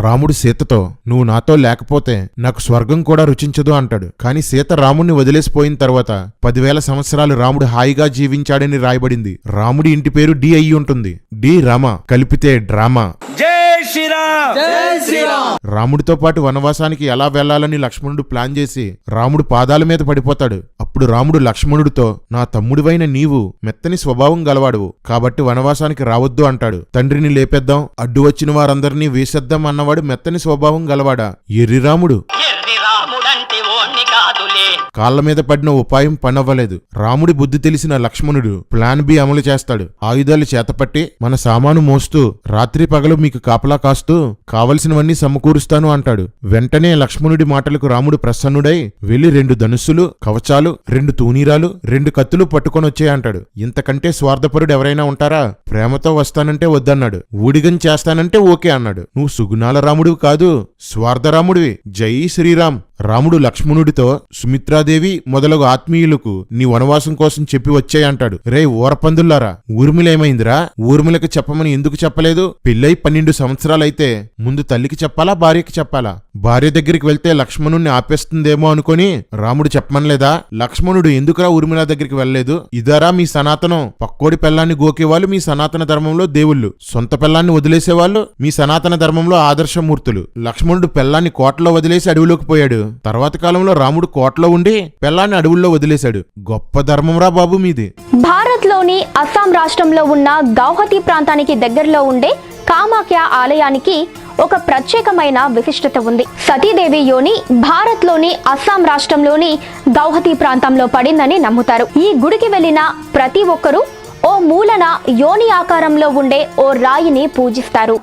S1: రాముడు సీతతో నువ్వు నాతో లేకపోతే నాకు స్వర్గం కూడా రుచించదు అంటాడు. కాని సీత రాముడిని వదిలేసిపోయిన తర్వాత 10,000 సంవత్సరాలు రాముడు హాయిగా జీవించాడని రాయబడింది. రాముడి ఇంటి పేరు డి అయ్యి ఉంటుంది. డి రామ కలిపితే డ్రామా. రాముడితో పాటు వనవాసానికి ఎలా వెళ్లాలని లక్ష్మణుడు ప్లాన్ చేసి రాముడు పాదాల మీద పడిపోతాడు. అప్పుడు రాముడు లక్ష్మణుడితో, నా తమ్ముడివైన నీవు మెత్తని స్వభావం గలవాడువు కాబట్టి వనవాసానికి రావద్దు అంటాడు. తండ్రిని లేపేద్దాం, అడ్డు వచ్చిన వారందరినీ వేసేద్దాం అన్నవాడు మెత్తని స్వభావం గలవాడా? ఎర్రి రాముడు. కాళ్ల మీద పడిన ఉపాయం పనవ్వలేదు. రాముడి బుద్ధి తెలిసిన లక్ష్మణుడు ప్లాన్ బి అమలు చేస్తాడు. ఆయుధాలు చేతపట్టి మన సామాను మోస్తూ రాత్రి పగలు మీకు కాపలా కాస్తూ కావలసినవన్నీ సమకూరుస్తాను అంటాడు. వెంటనే లక్ష్మణుడి మాటలకు రాముడు ప్రసన్నుడై వెళ్లి 2 ధనుస్సులు, కవచాలు, 2 తూనీరాలు, 2 కత్తులు పట్టుకొని వచ్చేయంటాడు. ఇంతకంటే స్వార్థపరుడు ఎవరైనా ఉంటారా? ప్రేమతో వస్తానంటే వద్దన్నాడు, ఊడిగం చేస్తానంటే ఓకే అన్నాడు. నువ్వు సుగుణాల రాముడివి కాదు, స్వార్థరాముడివి. జై శ్రీరామ్. రాముడు లక్ష్మణుడితో సుమిత్రాదేవి మొదలగు ఆత్మీయులకు నీ వనవాసం కోసం చెప్పి వచ్చాయంటాడు. రే ఊరపందుల్లారా, ఊర్మిళేమైందిరా? ఊర్మిళకి చెప్పమని ఎందుకు చెప్పలేదు? పెళ్ళై 12 సంవత్సరాలైతే ముందు తల్లికి చెప్పాలా భార్యకి చెప్పాలా? భార్య దగ్గరికి వెళ్తే లక్ష్మణుణ్ణి ఆపేస్తుందేమో అనుకొని రాముడు చెప్పమనలేదా? లక్ష్మణుడు ఎందుకురా ఊర్మిళ దగ్గరికి వెళ్ళలేదు? ఇదారా మీ సనాతనం? పక్కోడి పెళ్లాన్ని గోకేవాళ్ళు మీ సనాతన ధర్మంలో దేవుళ్ళు, సొంత పెళ్లాన్ని వదిలేసేవాళ్ళు మీ సనాతన ధర్మంలో ఆదర్శమూర్తులు. లక్ష్మణుడు పెళ్లాన్ని కోటలో వదిలేసి అడవిలోకి పోయాడు. తర్వాత కాలంలో రాముడు కోటలో ఉండి పెళ్లాన్ని అడవుల్లో వదిలేశాడు. గొప్ప ధర్మంరా బాబు మీది.
S11: భారత్లోని అస్సాం రాష్ట్రంలో ఉన్న గౌహతి ప్రాంతానికి దగ్గరలో ఉండే కామాఖ్య ఆలయానికి ఒక ప్రత్యేకమైన విశిష్టత ఉంది. సతీదేవి యోని భారత్లోని అస్సాం రాష్ట్రంలోని గౌహతి ప్రాంతంలో పడిందని నమ్ముతారు. ఈ గుడికి వెళ్లిన ప్రతి ఒక్కరూ ఓ మూలన యోని ఆకారంలో ఉండే ఓ రాయిని పూజిస్తారు.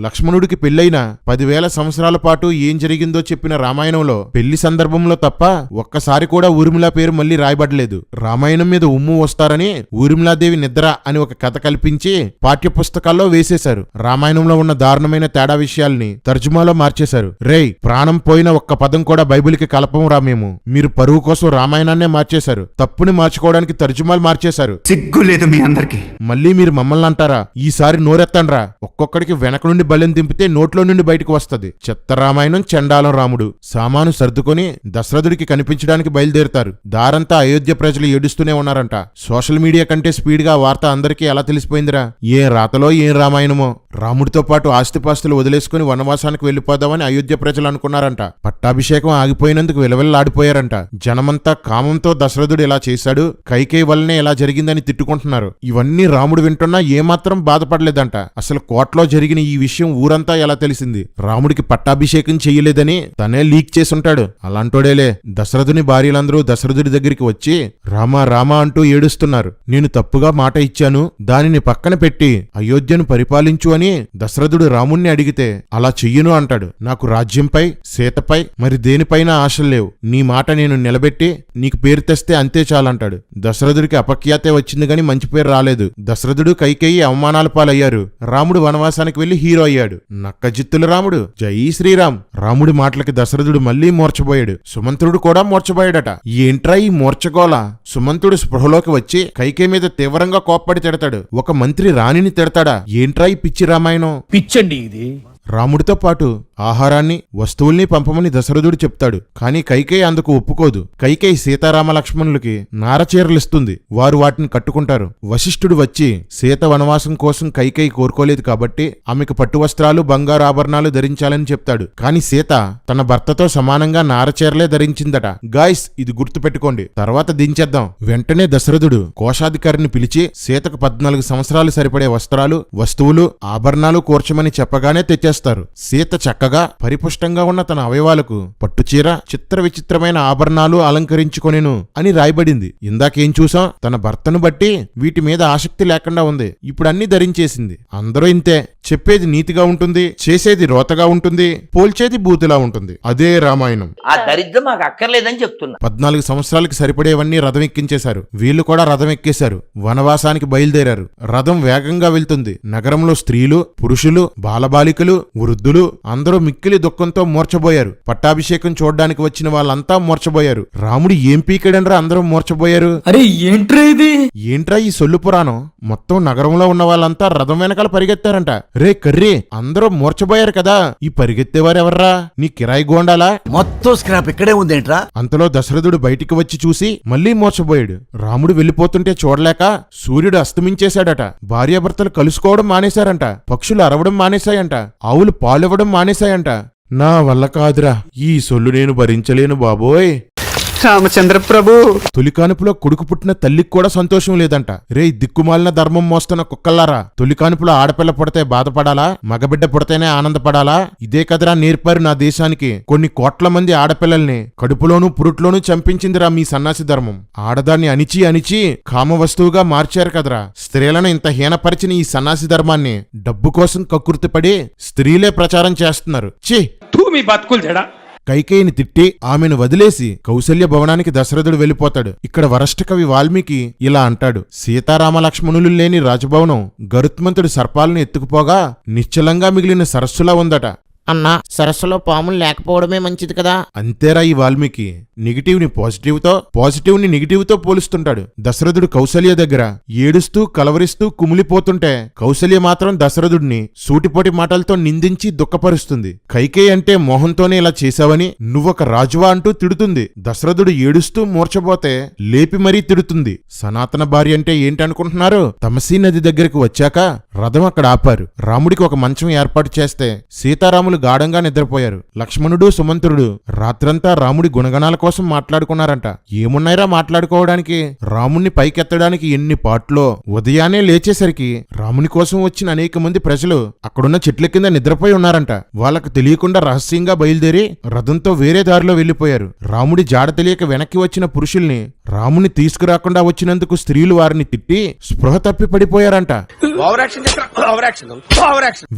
S1: లక్ష్మణుడికి పెళ్లైన 10,000 సంవత్సరాల పాటు ఏం జరిగిందో చెప్పిన రామాయణంలో పెళ్లి సందర్భంలో తప్ప ఒక్కసారి కూడా ఊర్మిళ పేరు మళ్లీ రాయబడలేదు. రామాయణం మీద ఉమ్ము వస్తారని ఊర్మిళాదేవి నిద్ర అని ఒక కథ కల్పించి పాఠ్యపుస్తకాల్లో వేసేశారు. రామాయణంలో ఉన్న దారుణమైన తేడా విషయాల్ని తర్జుమాలో మార్చేశారు. రేయ్, ప్రాణం పోయిన ఒక్క పదం కూడా బైబిల్కి కలపం రా మేము. మీరు పరువు కోసం రామాయణాన్నే మార్చేశారు. తప్పుని మార్చుకోవడానికి తర్జుమాలు మార్చేశారు.
S9: సిగ్గు లేదు మీ అందరికి.
S1: మళ్ళీ మీరు మమ్మల్ని అంటారా? ఈసారి నోరెత్తండ్రా. ఒక్కొక్కడికి వెనక నుండి బలెం దింపితే నోట్లో నుండి బయటకు వస్తది. చెత్త రామాయణం, చండాలం రాముడు. సామాను సర్దుకొని దశరథుడికి కనిపించడానికి బయలుదేరుతారు. దారంతా అయోధ్య ప్రజలు ఏడుస్తూనే ఉన్నారంట. సోషల్ మీడియా కంటే స్పీడ్ గా వార్త అందరికీ ఎలా తెలిసిపోయిందిరా? ఏ రాతలో ఏం రామాయణమో. రాముడితో పాటు ఆస్తిపాస్తులు వదిలేసుకుని వనవాసానికి వెళ్లిపోదామని అయోధ్య ప్రజలు అనుకున్నారంట. పట్టాభిషేకం ఆగిపోయినందుకు విలవిల్లాడిపోయారంట. జనమంతా కామంతో దశరథుడు ఇలా చేశాడు, కైకేయి వల్లనే ఇలా జరిగిందని తిట్టుకుంటున్నారు. ఇవన్నీ రాముడు వింటున్నా ఏమాత్రం బాధపడలేదంట. అసలు కోట్లో జరిగిన ఈ విషయం ఊరంతా ఎలా తెలిసింది? రాముడికి పట్టాభిషేకం చెయ్యలేదని తనే లీక్ చేసుంటాడు. అలాంటోడేలే. దశరథుని భార్యలందరూ దశరథుడి దగ్గరికి వచ్చి రామా రామా అంటూ ఏడుస్తున్నారు. నేను తప్పుగా మాట ఇచ్చాను, దానిని పక్కన పెట్టి అయోధ్యను పరిపాలించు అని దశరథుడు రాముణ్ణి అడిగితే అలా చెయ్యను అంటాడు. నాకు రాజ్యంపై, సీతపై, మరి దేనిపైన ఆశలు లేవు. నీ మాట నేను నిలబెట్టి నీకు పేరు తెస్తే అంతే చాలంటాడు. దశరథుడికి అపఖ్యాతే వచ్చింది గాని మంచి పేరు రాలేదు. దశరథుడు కైకేయి అవమానాల పాలయ్యారు. రాముడు వనవాసానికి వెళ్లి హీరో అయ్యాడు. నక్కజిత్తుల రాముడు. జై శ్రీరామ్. రాముడి మాటలకి దశరథుడు మళ్లీ మూర్చబోయాడు. సుమంత్రుడు కూడా మూర్చబోయాడట. ఏంట్రా ఈ మూర్చగోల? సుమంతుడు స్పృహలోకి వచ్చి కైకేయి మీద తీవ్రంగా కోప్పడి తిడతాడు. ఒక మంత్రి రాణిని తిడతాడా? ఏంట్రా ఈ పిచ్చి రామాయణం?
S3: పిచ్చండి ఇది.
S1: రాముడితో పాటు ఆహారాన్ని, వస్తువుల్ని పంపమని దశరథుడు చెప్తాడు. కాని కైకేయి అందుకు ఒప్పుకోదు. కైకేయి సీతారామ లక్ష్మణులకి నారచీరలిస్తుంది. వారు వాటిని కట్టుకుంటారు. వశిష్ఠుడు వచ్చి సీత వనవాసం కోసం కైకేయి కోరుకోలేదు కాబట్టి ఆమెకు పట్టు వస్త్రాలు, బంగారు ఆభరణాలు ధరించాలని చెప్తాడు. కాని సీత తన భర్తతో సమానంగా నారచీరలే ధరించిందట. గాయ్స్, ఇది గుర్తు పెట్టుకోండి, తర్వాత దించేద్దాం. వెంటనే దశరథుడు కోశాధికారిని పిలిచి సీతకు 14 సంవత్సరాలు సరిపడే వస్త్రాలు, వస్తువులు, ఆభరణాలు కూర్చమని చెప్పగానే తెచ్చేస్తారు. సీత చక్కగా పరిపుష్టంగా ఉన్న తన అవయవాలకు పట్టుచీర, చిత్ర విచిత్రమైన ఆభరణాలు అలంకరించుకొనెను అని రాయబడింది. ఇందాకేం చూసాం? తన భర్తను బట్టి వీటి మీద ఆసక్తి లేకుండా ఉంది. ఇప్పుడు అన్ని ధరించేసింది. అందరూ ఇంతే. చెప్పేది నీతిగా ఉంటుంది, చేసేది రోతగా ఉంటుంది, పోల్చేది బూతులా ఉంటుంది. అదే రామాయణం.
S2: ఆ దరిద్రం మాకు అక్కర్లేదని చెప్తున్నా.
S1: 14 సంవత్సరాలకి సరిపడేవన్నీ రథం ఎక్కించేశారు. వీళ్ళు కూడా రథం ఎక్కేశారు. వనవాసానికి బయలుదేరారు. రథం వేగంగా వెళ్తుంది. నగరంలో స్త్రీలు, పురుషులు, బాలబాలికలు, వృద్ధులు అందరూ మిక్కిలి దుఃఖంతో మూర్చబోయారు. పట్టాభిషేకం చూడ్డానికి వచ్చిన వాళ్ళంతా మూర్చబోయారు. రాముడు ఏం పీకడనరా అందరూ మూర్చబోయారు?
S10: అరే ఏంట్రా ఇది?
S1: ఏంట్రా ఈ సొల్లు పురాణం? మొత్తం నగరంలో ఉన్న వాళ్ళంతా రథం వెనకాల పరిగెత్తారంట. రే కర్రీ, అందరూ మూర్చబోయారు కదా, ఈ పరిగెత్తేవారెవర్రా? నీ కిరాయి గోండాలా?
S10: మొత్తం స్క్రాప్ ఇక్కడే ఉందేంట్రా?
S1: అంతలో దశరథుడు బయటికి వచ్చి చూసి మళ్లీ మూర్చబోయాడు. రాముడు వెళ్లిపోతుంటే చూడలేక సూర్యుడు అస్తమించేశాడట. భార్యాభర్తలు కలుసుకోవడం మానేశారంట. పక్షులు అరవడం మానేశాయంట. ఆవులు పాలివ్వడం మానేశాయంట. నా వల్ల కాదురా, ఈ సొల్లు నేను భరించలేను బాబోయ్.
S10: రామచంద్ర ప్రభు.
S1: తొలికానుపులో కొడుకు పుట్టిన తల్లికి కూడా సంతోషం లేదంట. రే దిక్కుమాలిన ధర్మం మోస్తున్న కుక్కల్లారా, తొలికానుపులో ఆడపిల్ల పుడితే బాధపడాలా, మగబిడ్డ పుడితేనే ఆనందపడాలా? ఇదే కదరా నేర్పారు నా దేశానికి. కొన్ని కోట్ల మంది ఆడపిల్లల్ని కడుపులోనూ పురుట్లోనూ చంపించిందిరా మీ సన్నాసి ధర్మం. ఆడదాన్ని అణిచి అణిచి కామ వస్తువుగా మార్చారు కదరా. స్త్రీలను ఇంత హీనపరిచిన ఈ సన్నాసి ధర్మాన్ని డబ్బు కోసం కక్కుర్తిపడి స్త్రీలే ప్రచారం చేస్తున్నారు. ఛీ,
S3: మీ బతుకులు చెడా.
S1: కైకేయిని తిట్టి ఆమెను వదిలేసి కౌసల్య భవనానికి దశరథుడు వెళ్లిపోతాడు. ఇక్కడ వరష్ఠ కవి వాల్మీకి ఇలా అంటాడు. సీతారామ లక్ష్మణులు లేని రాజభవనం గరుత్మంతుడి సర్పాలను ఎత్తుకుపోగా నిశ్చలంగా మిగిలిన సరస్సులా ఉందట.
S12: అన్నా సరస్సులో పాములు లేకపోవడమే మంచిది కదా.
S1: అంతేరా ఈ వాల్మీకి నెగిటివ్ ని పాజిటివ్ ని నెగిటివ్ తో పోలుస్తుంటాడు. దశరథుడు కౌసల్య దగ్గర ఏడుస్తూ కలవరిస్తూ కుమిలిపోతుంటే కౌసల్య మాత్రం దశరథుడిని సూటిపోటి మాటలతో నిందించి దుఃఖపరుస్తుంది. కైకేయి అంటే మోహంతోనే ఇలా చేశావని నువ్వొక రాజువా అంటూ తిడుతుంది. దశరథుడు ఏడుస్తూ మూర్చబోతే లేపి మరీ తిడుతుంది. సనాతన భార్య అంటే ఏంటనుకుంటున్నారు? తమసీ నది దగ్గరకు వచ్చాక రథం అక్కడ ఆపారు. రాముడికి ఒక మంచం ఏర్పాటు చేస్తే సీతారాములు గాఢంగా నిద్రపోయారు. లక్ష్మణుడు సుమంత్రుడు రాత్రంతా రాముడి గుణగణాల కోసం మాట్లాడుకున్నారంట. ఏమున్నాయిరా మాట్లాడుకోవడానికి? రాముణ్ణి పైకెత్తడానికి ఎన్ని పాటలో. ఉదయాన్నే లేచేసరికి రాముని కోసం వచ్చిన అనేక మంది ప్రజలు అక్కడున్న చెట్ల కింద నిద్రపోయి ఉన్నారంట. వాళ్ళకు తెలియకుండా రహస్యంగా బయలుదేరి రథంతో వేరే దారిలో వెళ్లిపోయారు. రాముడి జాడ తెలియక వెనక్కి వచ్చిన పురుషుల్ని రాముని తీసుకురాకుండా వచ్చినందుకు స్త్రీలు వారిని తిట్టి స్పృహ తప్పి పడిపోయారంట.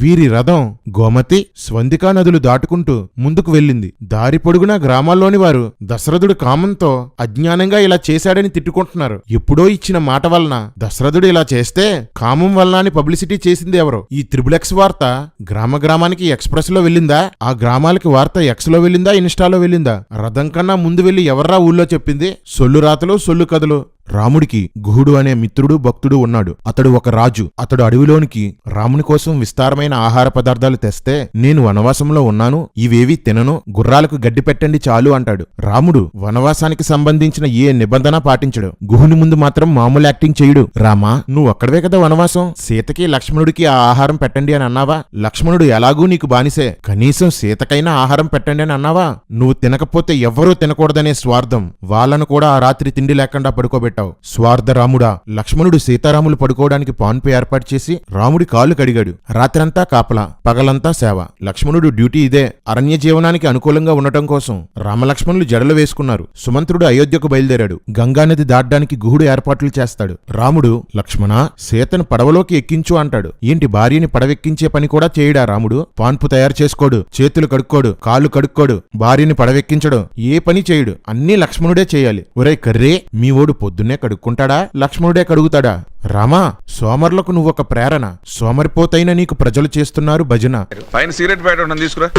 S1: వీరి రథం గోమతి స్వందికా నదులు దాటుకుంటూ ముందుకు వెళ్ళింది. దారి పొడుగునా గ్రామాల్లోని వారు దశరథుడు కామంతో అజ్ఞానంగా ఇలా చేశాడని తిట్టుకుంటున్నారు. ఎప్పుడో ఇచ్చిన మాట వలన దశరథుడు ఇలా చేస్తే కామం వలన అని పబ్లిసిటీ చేసింది ఎవరో? ఈ త్రిబుల్ వార్త గ్రామానికి ఎక్స్ప్రెస్ లో వెళ్ళిందా? ఆ గ్రామాలకి వార్త ఎక్స్ లో వెళ్ళిందా, ఇన్స్టాలో వెళ్ళిందా? రథం కన్నా ముందు వెళ్లి ఎవర్రా ఊళ్ళో చెప్పింది? సొల్లు రాతలు సొల్లు కథలు. రాముడికి గుహుడు అనే మిత్రుడు భక్తుడు ఉన్నాడు. అతడు ఒక రాజు. అతడు అడవిలోనికి రాముని కోసం విస్తారమైన ఆహార పదార్థాలు తెస్తే నేను వనవాసంలో ఉన్నాను, ఇవేవీ తినను, గుర్రాలకు గడ్డి పెట్టండి చాలు అంటాడు. రాముడు వనవాసానికి సంబంధించిన ఏ నిబంధన పాటించడు. గుహుని ముందు మాత్రం మామూలు యాక్టింగ్ చేయుడు. రామా, నువ్వు అక్కడవే కదా వనవాసం, సీతకి లక్ష్మణుడికి ఆ ఆహారం పెట్టండి అని అన్నావా? లక్ష్మణుడు ఎలాగూ నీకు బానిసే, కనీసం సీతకైనా ఆహారం పెట్టండి అని అన్నావా? నువ్వు తినకపోతే ఎవ్వరూ తినకూడదనే స్వార్థం వాళ్ళను కూడా ఆ రాత్రి తిండి లేకుండా పడుకోబెట్టావు. స్వార్థ రాముడా. లక్ష్మణుడు సీతారాములు పడుకోవడానికి పాన్పు ఏర్పాటు చేసి రాముడి కాళ్ళు కడిగాడు. రాత్రంతా కాపలా, పగలంతా సేవ. లక్ష్మణుడు డ్యూటీ ఇదే. అరణ్య జీవనానికి అనుకూలంగా ఉండటం కోసం రామలక్ష్మణులు జడలు వేసుకున్నారు. సుమంత్రుడు అయోధ్యకు బయలుదేరాడు. గంగానది దాటడానికి గుహుడు ఏర్పాట్లు చేస్తాడు. రాముడు లక్ష్మణ సీతను పడవలోకి ఎక్కించు అంటాడు. ఏంటి భార్యని పడవెక్కించే పని కూడా చేయడా రాముడు? పాన్పు తయారు చేసుకోడు, చేతులు కడుక్కోడు, కాళ్ళు కడుక్కోడు, భార్యని పడవెక్కించడు, ఏ పని చేయుడు. అన్నీ లక్ష్మణుడే చేయాలి. ఒరే కర్రే, మీ ఓడు పొద్దున్నే కడుక్కుంటాడా, లక్ష్మణుడే కడుగుతాడా? రామా, సోమరులకు నువ్వొక ప్రేరణ. సోమరిపోతైన నీకు ప్రజలు చేస్తున్నారు భజన.
S4: పైన సిగరెట్ బయట ఉండని తీసుకురా,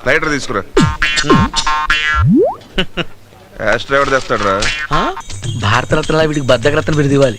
S4: లైటర్ తీసుకురా. యాష్ డ్రైవర్ తెస్తాడు రా.
S2: భారతరత్న వీడికి బద్దకరత్న బిరుదు ఇవ్వాలి.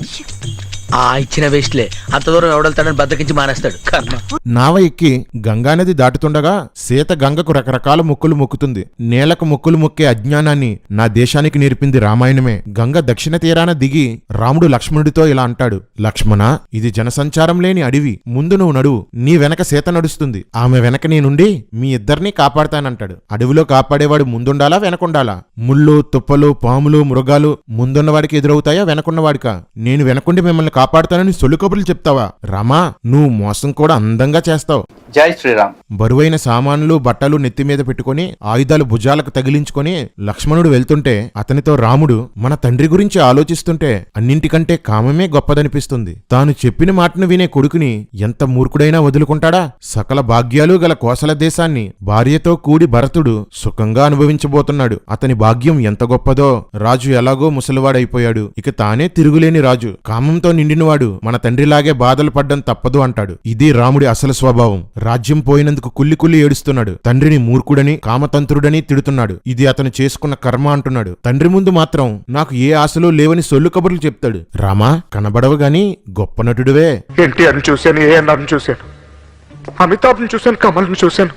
S2: ఆ ఇచ్చిన వేస్ట్లే అంత దూరం ఎవడెళ్తాడని బద్దకించి మానేస్తాడు. కర్మ.
S1: నావ ఎక్కి గంగానది దాటుతుండగా సీత గంగకు రకరకాల మొక్కులు మొక్కుతుంది. నేలకు మొక్కులు మొక్కే అజ్ఞానాన్ని నా దేశానికి నేర్పింది రామాయణమే. గంగ దక్షిణ తీరాన దిగి రాముడు లక్ష్మణుడితో ఇలా అంటాడు. లక్ష్మణ, ఇది జనసంచారం లేని అడవి. ముందు నువ్వు నడువు, నీ వెనక సీత నడుస్తుంది. ఆమె వెనక నేనుండి మీ ఇద్దరినీ కాపాడతానంటాడు. అడవిలో కాపాడేవాడు ముందుండాలా వెనకుండాలా? ముళ్ళు తుప్పలు పాములు మృగాలు ముందున్నవాడికి ఎదురవుతాయా వెనకున్నవాడికా? నేను వెనకుండి మిమ్మల్ని కాపాడుతానని సొల్లు కబుర్లు చెప్తావా? రామా, నువ్వు మోసం కూడా అందంగా చేస్తావు.
S7: జై శ్రీరామ్.
S1: బరువైన సామాన్లు బట్టలు నెత్తిమీద పెట్టుకుని ఆయుధాలు భుజాలకు తగిలించుకొని లక్ష్మణుడు వెళ్తుంటే అతనితో రాముడు మన తండ్రి గురించి ఆలోచిస్తుంటే అన్నింటికంటే కామమే గొప్పదనిపిస్తుంది. తాను చెప్పిన మాటను వినే కొడుకుని ఎంత మూర్ఖుడైనా వదులుకుంటాడా? సకల భాగ్యాలు గల కోసల దేశాన్ని భార్యతో కూడి భరతుడు సుఖంగా అనుభవించబోతున్నాడు. అతని భాగ్యం ఎంత గొప్పదో. రాజు ఎలాగో ముసలివాడైపోయాడు. ఇక తానే తిరుగులేని రాజు. కామంతో నిండినవాడు మన తండ్రిలాగే బాధలు పడ్డం తప్పదు అంటాడు. ఇది రాముడి అసలు స్వభావం. రాజ్యం పోయినందుకు కుల్లి ఏడుస్తున్నాడు. తండ్రిని మూర్ఖుడని కామతంత్రుడని తిడుతున్నాడు. ఇది అతను చేసుకున్న కర్మ అంటున్నాడు. తండ్రి ముందు మాత్రం నాకు ఏ ఆశలు లేవని సొల్లు కబుర్లు చెప్తాడు. రామా, కనబడవు గాని గొప్ప నటుడివే.
S6: ఎన్టీఆర్ని చూశాను, ఏఎన్ఆర్ని చూశాను, అమితాబ్ని చూశాను, కమల్ని చూశాను,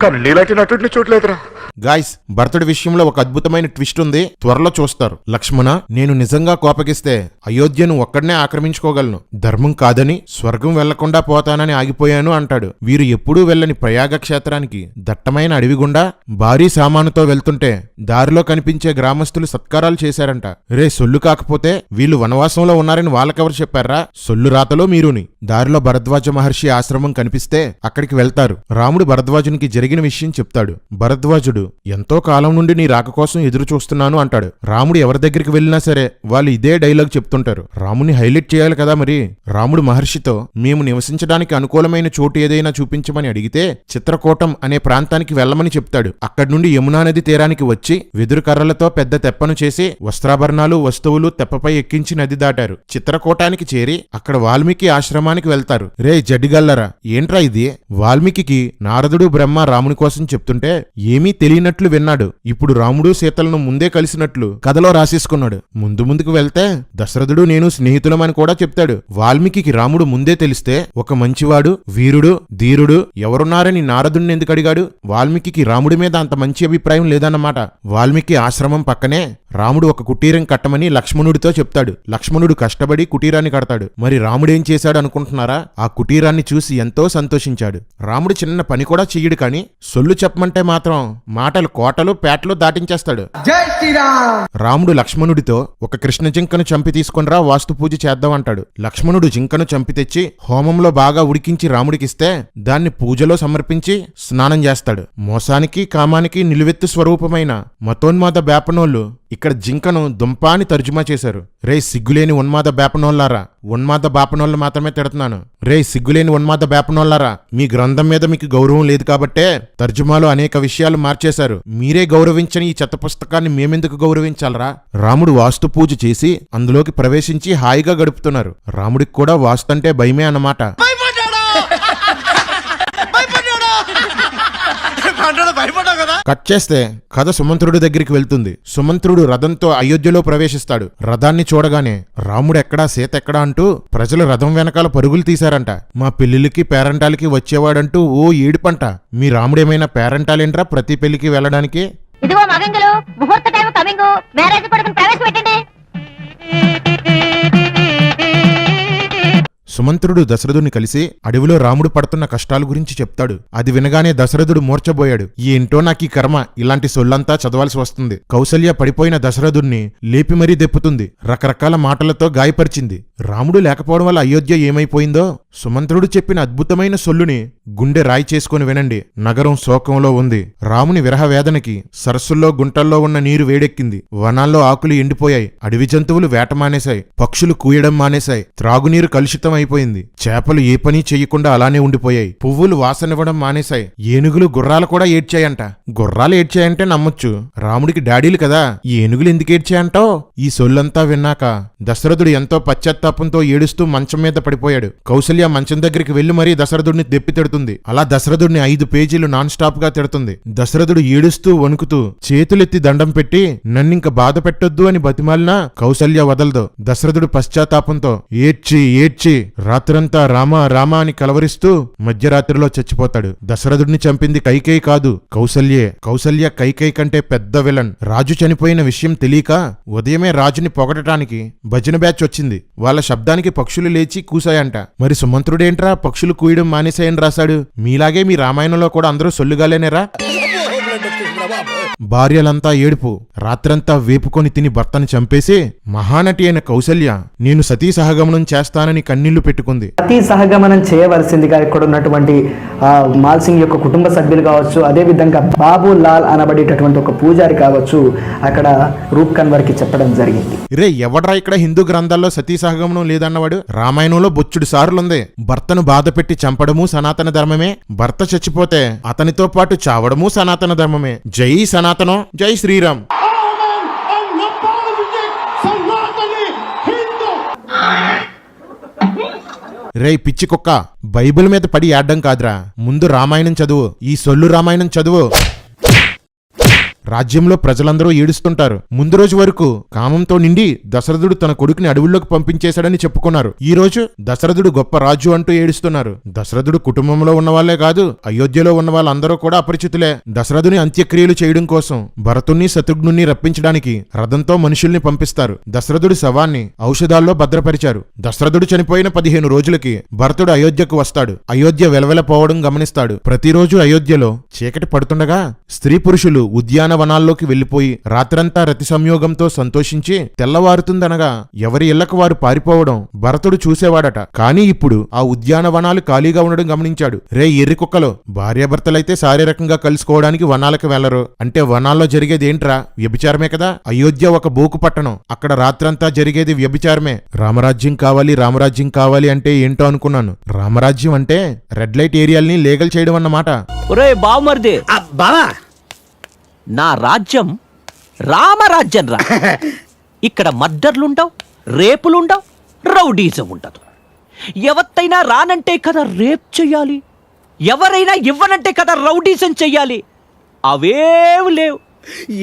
S6: కానీ నీలాంటి నటుడిని చూడలేదురా.
S1: గాయ్స్, భరతుడి విషయంలో ఒక అద్భుతమైన ట్విస్ట్ ఉంది, త్వరలో చూస్తారు. లక్ష్మణ, నేను నిజంగా కోపగిస్తే అయోధ్యను ఒక్కడనే ఆక్రమించుకోగలను. ధర్మం కాదని స్వర్గం వెళ్లకుండా పోతానని ఆగిపోయాను అంటాడు. వీరు ఎప్పుడూ వెళ్ళని ప్రయాగ క్షేత్రానికి దట్టమైన అడవి గుండా భారీ సామానుతో వెళ్తుంటే దారిలో కనిపించే గ్రామస్తులు సత్కారాలు చేశారంట. రే సొల్లు కాకపోతే వీళ్ళు వనవాసంలో ఉన్నారని వాళ్ళకెవరు చెప్పారా? సొల్లు రాతలో మీరుని. దారిలో భరద్వాజ మహర్షి ఆశ్రమం కనిపిస్తే అక్కడికి వెళ్తారు. రాముడు భరద్వాజునికి జరిగిన విషయం చెప్తాడు. భరద్వాజుడు ఎంతో కాలం నుండి నీ రాక కోసం ఎదురు చూస్తున్నాను అంటాడు. రాముడు ఎవరి దగ్గరికి వెళ్ళినా సరే వాళ్ళు ఇదే డైలాగ్ చెప్తుంటారు. రాముని హైలైట్ చేయాలి కదా మరి. రాముడు మహర్షితో మేము నివసించడానికి అనుకూలమైన చోటు ఏదైనా చూపించమని అడిగితే చిత్రకూటం అనే ప్రాంతానికి వెళ్లమని చెప్తాడు. అక్కడి నుండి యమునా నది తీరానికి వచ్చి వెదురు కర్రలతో పెద్ద తెప్పను చేసి వస్త్రాభరణాలు వస్తువులు తెప్పపై ఎక్కించి నది దాటారు. చిత్రకూటానికి చేరి అక్కడ వాల్మీకి ఆశ్రమాన్ని వనానికి వెళ్తారు. రే జడ్డిగల్లరా, ఏంట్రా ఇది? వాల్మీకి నారదుడు బ్రహ్మ రాముని కోసం చెప్తుంటే ఏమీ తెలియనట్లు విన్నాడు. ఇప్పుడు రాముడు సీతలను ముందే కలిసినట్లు కథలో రాసేసుకున్నాడు. ముందుకు వెళ్తే దశరథుడు నేను స్నేహితులమని కూడా చెప్తాడు. వాల్మీకి రాముడు ముందే తెలిస్తే ఒక మంచివాడు, వీరుడు, ధీరుడు ఎవరున్నారని నారదుడిని ఎందుకు అడిగాడు? వాల్మీకి రాముడి మీద అంత మంచి అభిప్రాయం లేదన్నమాట. వాల్మీకి ఆశ్రమం పక్కనే రాముడు ఒక కుటీరం కట్టమని లక్ష్మణుడితో చెప్తాడు. లక్ష్మణుడు కష్టపడి కుటీరాన్ని కడతాడు. మరి రాముడేం చేశాడు అనుకుంటున్నారా? ఆ కుటీరాన్ని చూసి ఎంతో సంతోషించాడు. రాముడు చిన్న పని కూడా చెయ్యడు, కానీ సొల్లు చెప్పమంటే మాత్రం మాటలు కోటలు పేటలు దాటించేస్తాడు. రాముడు లక్ష్మణుడితో ఒక కృష్ణ జింకను చంపి తీసుకునిరా, వాస్తు పూజ చేద్దాం అంటాడు. లక్ష్మణుడు జింకను చంపి తెచ్చి హోమంలో బాగా ఉడికించి రాముడికిస్తే దాన్ని పూజలో సమర్పించి స్నానం చేస్తాడు. మోసానికి కామానికి నిలువెత్తు స్వరూపమైన మతోన్మాద బేపనోళ్ళు ఇక్కడ జింకను దుంపా అని తర్జుమా చేశారు. రే సిగ్గులేని ఉన్మాద బేపనోళ్ళారా, ఉన్మాద బాపనోళ్ళు మాత్రమే తిడుతున్నాను. రే సిగ్గులేని ఉన్మాద బేపనోళ్ళారా, మీ గ్రంథం మీద మీకు గౌరవం లేదు కాబట్టే తర్జుమాలో అనేక విషయాలు మార్చేశారు. మీరే గౌరవించని ఈ చెత్త పుస్తకాన్ని మేమెందుకు గౌరవించాలరా? రాముడు వాస్తు పూజ చేసి అందులోకి ప్రవేశించి హాయిగా గడుపుతున్నారు. రాముడికి కూడా వాస్తు అంటే భయమే అన్నమాట. కట్ చేస్తే కథ సుమంత్రుడి దగ్గరికి వెళ్తుంది. సుమంత్రుడు రథంతో అయోధ్యలో ప్రవేశిస్తాడు. రథాన్ని చూడగానే రాముడు ఎక్కడా సీత ఎక్కడా అంటూ ప్రజలు రథం వెనకాల పరుగులు తీశారంట. మా పెళ్లిళ్ళకి పేరంటాలకి వచ్చేవాడంటూ ఓ ఏడుపంట. మీ రాముడేమైనా పేరంటాలేంట్రా ప్రతి పెళ్లికి వెళ్ళడానికి?
S11: ఇదిగో మగంగులు, ముహూర్త టైం కమింగ్, మ్యారేజ్ పడుకుని ప్రవేశపెట్టండి.
S1: సుమంత్రుడు దశరథుని కలిసి అడవిలో రాముడు పడుతున్న కష్టాల గురించి చెప్తాడు. అది వినగానే దశరథుడు మూర్ఛబోయాడు. ఏంటో నాకీ కర్మ, ఇలాంటి సొల్లంతా చదవాల్సి వస్తుంది. కౌసల్య పడిపోయిన దశరథుడిని లేపి మరీ దెప్పుతుంది. రకరకాల మాటలతో గాయపరిచింది. రాముడు లేకపోవడం వల్ల అయోధ్య ఏమైపోయిందో సుమంత్రుడు చెప్పిన అద్భుతమైన సొల్లుని గుండె రాయి చేసుకుని వినండి. నగరం శోకంలో ఉంది. రాముని విరహ వేదనకి సరస్సుల్లో గుంటల్లో ఉన్న నీరు వేడెక్కింది. వనాల్లో ఆకులు ఎండిపోయాయి. అడవి జంతువులు వేట మానేశాయి. పక్షులు కూయడం మానేశాయి. త్రాగునీరు కలుషితం అయిపోయింది. చేపలు ఏ పని చెయ్యకుండా అలానే ఉండిపోయాయి. పువ్వులు వాసనివ్వడం మానేశాయి. ఏనుగులు గుర్రాలు కూడా ఏడ్చాయంట. గుర్రాలు ఏడ్చాయంటే నమ్మొచ్చు, రాముడికి డాడీలు కదా. ఈ ఏనుగులు ఎందుకు ఏడ్చాయంటావు? ఈ సొల్లంతా విన్నాక దశరథుడు ఎంతో పశ్చాత్తాపంతో ఏడుస్తూ మంచం మీద పడిపోయాడు. కౌసల్య మంచం దగ్గరికి వెళ్లి మరీ దశరథుడిని దెప్పి తిడుతుంది. అలా దశరథుడిని 5 పేజీలు నాన్ స్టాప్ గా తిడుతుంది. దశరథుడు ఏడుస్తూ వణుకుతూ చేతులెత్తి దండం పెట్టి నన్నింక బాధ పెట్టొద్దు అని బతిమాలినా కౌసల్య వదలదు. దశరథుడు పశ్చాత్తాపంతో ఏడ్చి ఏడ్చి రాత్రంతా రామా రామా అని కలవరిస్తూ మధ్యరాత్రిలో చచ్చిపోతాడు. దశరథుడిని చంపింది కైకేయి కాదు, కౌసల్యే. కౌసల్య కైకేయి కంటే పెద్ద విలన్. రాజు చనిపోయిన విషయం తెలియక ఉదయమే రాజుని పొగడటానికి భజన బ్యాచ్ వచ్చింది. వాళ్ళ శబ్దానికి పక్షులు లేచి కూసాయంట. మరి సుమంత్రుడేంట్రా పక్షులు కూయడం మానేసాయని రాశాడు? మీలాగే మీ రామాయణంలో కూడా అందరూ సొల్లుగాలేనేరా? భార్యలంతా ఏడుపు. రాత్రంతా వేపుకొని తిని భర్తను చంపేసి మహానటి అయిన కౌసల్య నేను సతీ సహగమనం చేస్తానని కన్నీళ్లు పెట్టుకుంది.
S13: సతీ సహగమనం చేయవలసిందిగా ఇక్కడ ఉన్నటువంటి మాల్ సింగ్ యొక్క కుటుంబ సభ్యులు కావచ్చు, అదే విధంగా బాబు లాల్ అనబడేటటువంటి ఒక పూజారి కావచ్చు, అక్కడ రూప్ కన్వర్కి చెప్పడం జరిగింది.
S1: రే ఎవడ్రా ఇక్కడ హిందూ గ్రంథాల్లో సతీ సహగమనం లేదన్నవాడు? రామాయణంలో బొచ్చుడు సార్లుంది. భర్తను బాధ పెట్టి చంపడము సనాతన ధర్మమే. భర్త చచ్చిపోతే అతనితో పాటు చావడము సనాతన ధర్మమే. జై సనాతనం, జై శ్రీరామ్. రే పిచ్చి కుక్క, బైబిల్ మీద పడి ఏడ్డం కాదురా, ముందు రామాయణం చదువు. ఈ సొల్లు రామాయణం చదువు. రాజ్యంలో ప్రజలందరూ ఏడుస్తుంటారు. ముందు రోజు వరకు కామంతో నిండి దశరథుడు తన కొడుకుని అడవుల్లోకి పంపించేశాడని చెప్పుకున్నారు. ఈ రోజు దశరథుడు గొప్ప రాజు అంటూ ఏడుస్తున్నారు. దశరథుడు కుటుంబంలో ఉన్న వాళ్లే కాదు, అయోధ్యలో ఉన్న వాళ్ళందరూ కూడా అపరిచితులే. దశరథుని అంత్యక్రియలు చేయడం కోసం భరతుణ్ణి శత్రుఘ్నుణ్ణి రప్పించడానికి రథంతో మనుషుల్ని పంపిస్తారు. దశరథుడి శవాన్ని ఔషధాల్లో భద్రపరిచారు. దశరథుడు చనిపోయిన 15 రోజులకి భరతుడు అయోధ్యకు వస్తాడు. అయోధ్య వెలవెలపోవడం గమనిస్తాడు. ప్రతిరోజు అయోధ్యలో చీకటి పడుతుండగా స్త్రీ పురుషులు ఉద్యాన వనాల్లోకి వెళ్లిపోయి రాత్రంతా రతి సంయోగంతో సంతోషించి తెల్లవారుతుందనగా ఎవరి ఇళ్లకు వారు పారిపోవడం భరతుడు చూసేవాడట. కాని ఇప్పుడు ఆ ఉద్యానవనాలు ఖాళీగా ఉండడం గమనించాడు. రే ఎర్రి కుక్కలో, భార్యాభర్తలైతే శారీరకంగా కలుసుకోవడానికి వనాలకు వెళ్లరు అంటే వనాల్లో జరిగేది ఏంట్రా? వ్యభిచారమే కదా. అయోధ్య ఒక బోకు పట్టణం, అక్కడ రాత్రంతా జరిగేది వ్యభిచారమే. రామరాజ్యం కావాలి రామరాజ్యం కావాలి అంటే ఏంటో అనుకున్నాను. రామరాజ్యం అంటే రెడ్ లైట్ ఏరియాల్ని లీగల్ చేయడం అన్నమాట.
S10: ఒరే బావమర్ది, బావా నా రాజ్యం రామరాజ్యం రా. ఇక్కడ మర్డర్లుండవు, రేపులుండవు, రౌడీజం ఉండదు. ఎవత్తైనా రానంటే కదా రేప్ చెయ్యాలి, ఎవరైనా ఇవ్వనంటే కదా రౌడీసం చెయ్యాలి. అవేవి లేవు.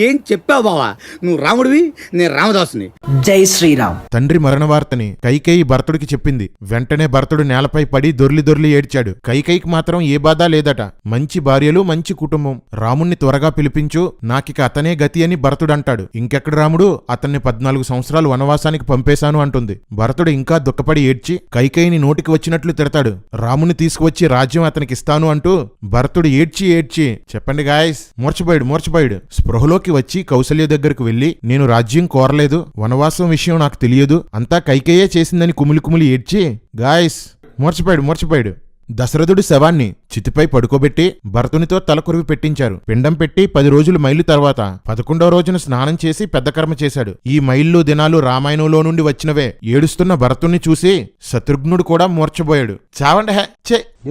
S7: ఏం చెప్పావు బావా? నువ్వు రాముడివి, నేను రామదాసుని.
S13: జై శ్రీరామ్.
S1: తండ్రి మరణ వార్తని కైకేయి భరతుడికి చెప్పింది. వెంటనే భరతుడు నేలపై పడి దొర్లి ఏడ్చాడు. కైకేయికి మాత్రం ఏ బాధ లేదట. మంచి భార్యలు, మంచి కుటుంబం. రాముణ్ణి త్వరగా పిలిపించు, నాకిక అతనే గతి అని భరతుడు అంటాడు. ఇంకెక్కడ రాముడు, అతన్ని 14 సంవత్సరాలు వనవాసానికి పంపేశాను అంటుంది. భరతుడు ఇంకా దుఃఖపడి ఏడ్చి కైకేయిని నోటికి వచ్చినట్లు తిడతాడు. రాముని తీసుకువచ్చి రాజ్యం అతనికి ఇస్తాను అంటూ భరతుడు ఏడ్చి చెప్పండి గాయస్, మూర్చపోయాడు. స్పృహలోకి వచ్చి కౌసల్య దగ్గరకు వెళ్లి, నేను రాజ్యం కోరలేదు, వనవాసం విషయం నాకు తెలియదు, అంతా కైకేయే చేసిందని కుమిలి ఏడ్చి, గాయస్ మూర్చపోయాడు. దశరథుడి శవాన్ని చితిపై పడుకోబెట్టి భరతునితో తలకొరివి పెట్టించారు. పిండం పెట్టి 10 రోజులు మైలు తర్వాత 11వ రోజున స్నానం చేసి పెద్ద కర్మ చేశాడు. ఈ మైళ్ళు దినాలు రామాయణంలో నుండి వచ్చినవే. ఏడుస్తున్న భరతుణ్ణి చూసి శత్రుఘ్నుడు కూడా మూర్చబోయాడు. చావండి హే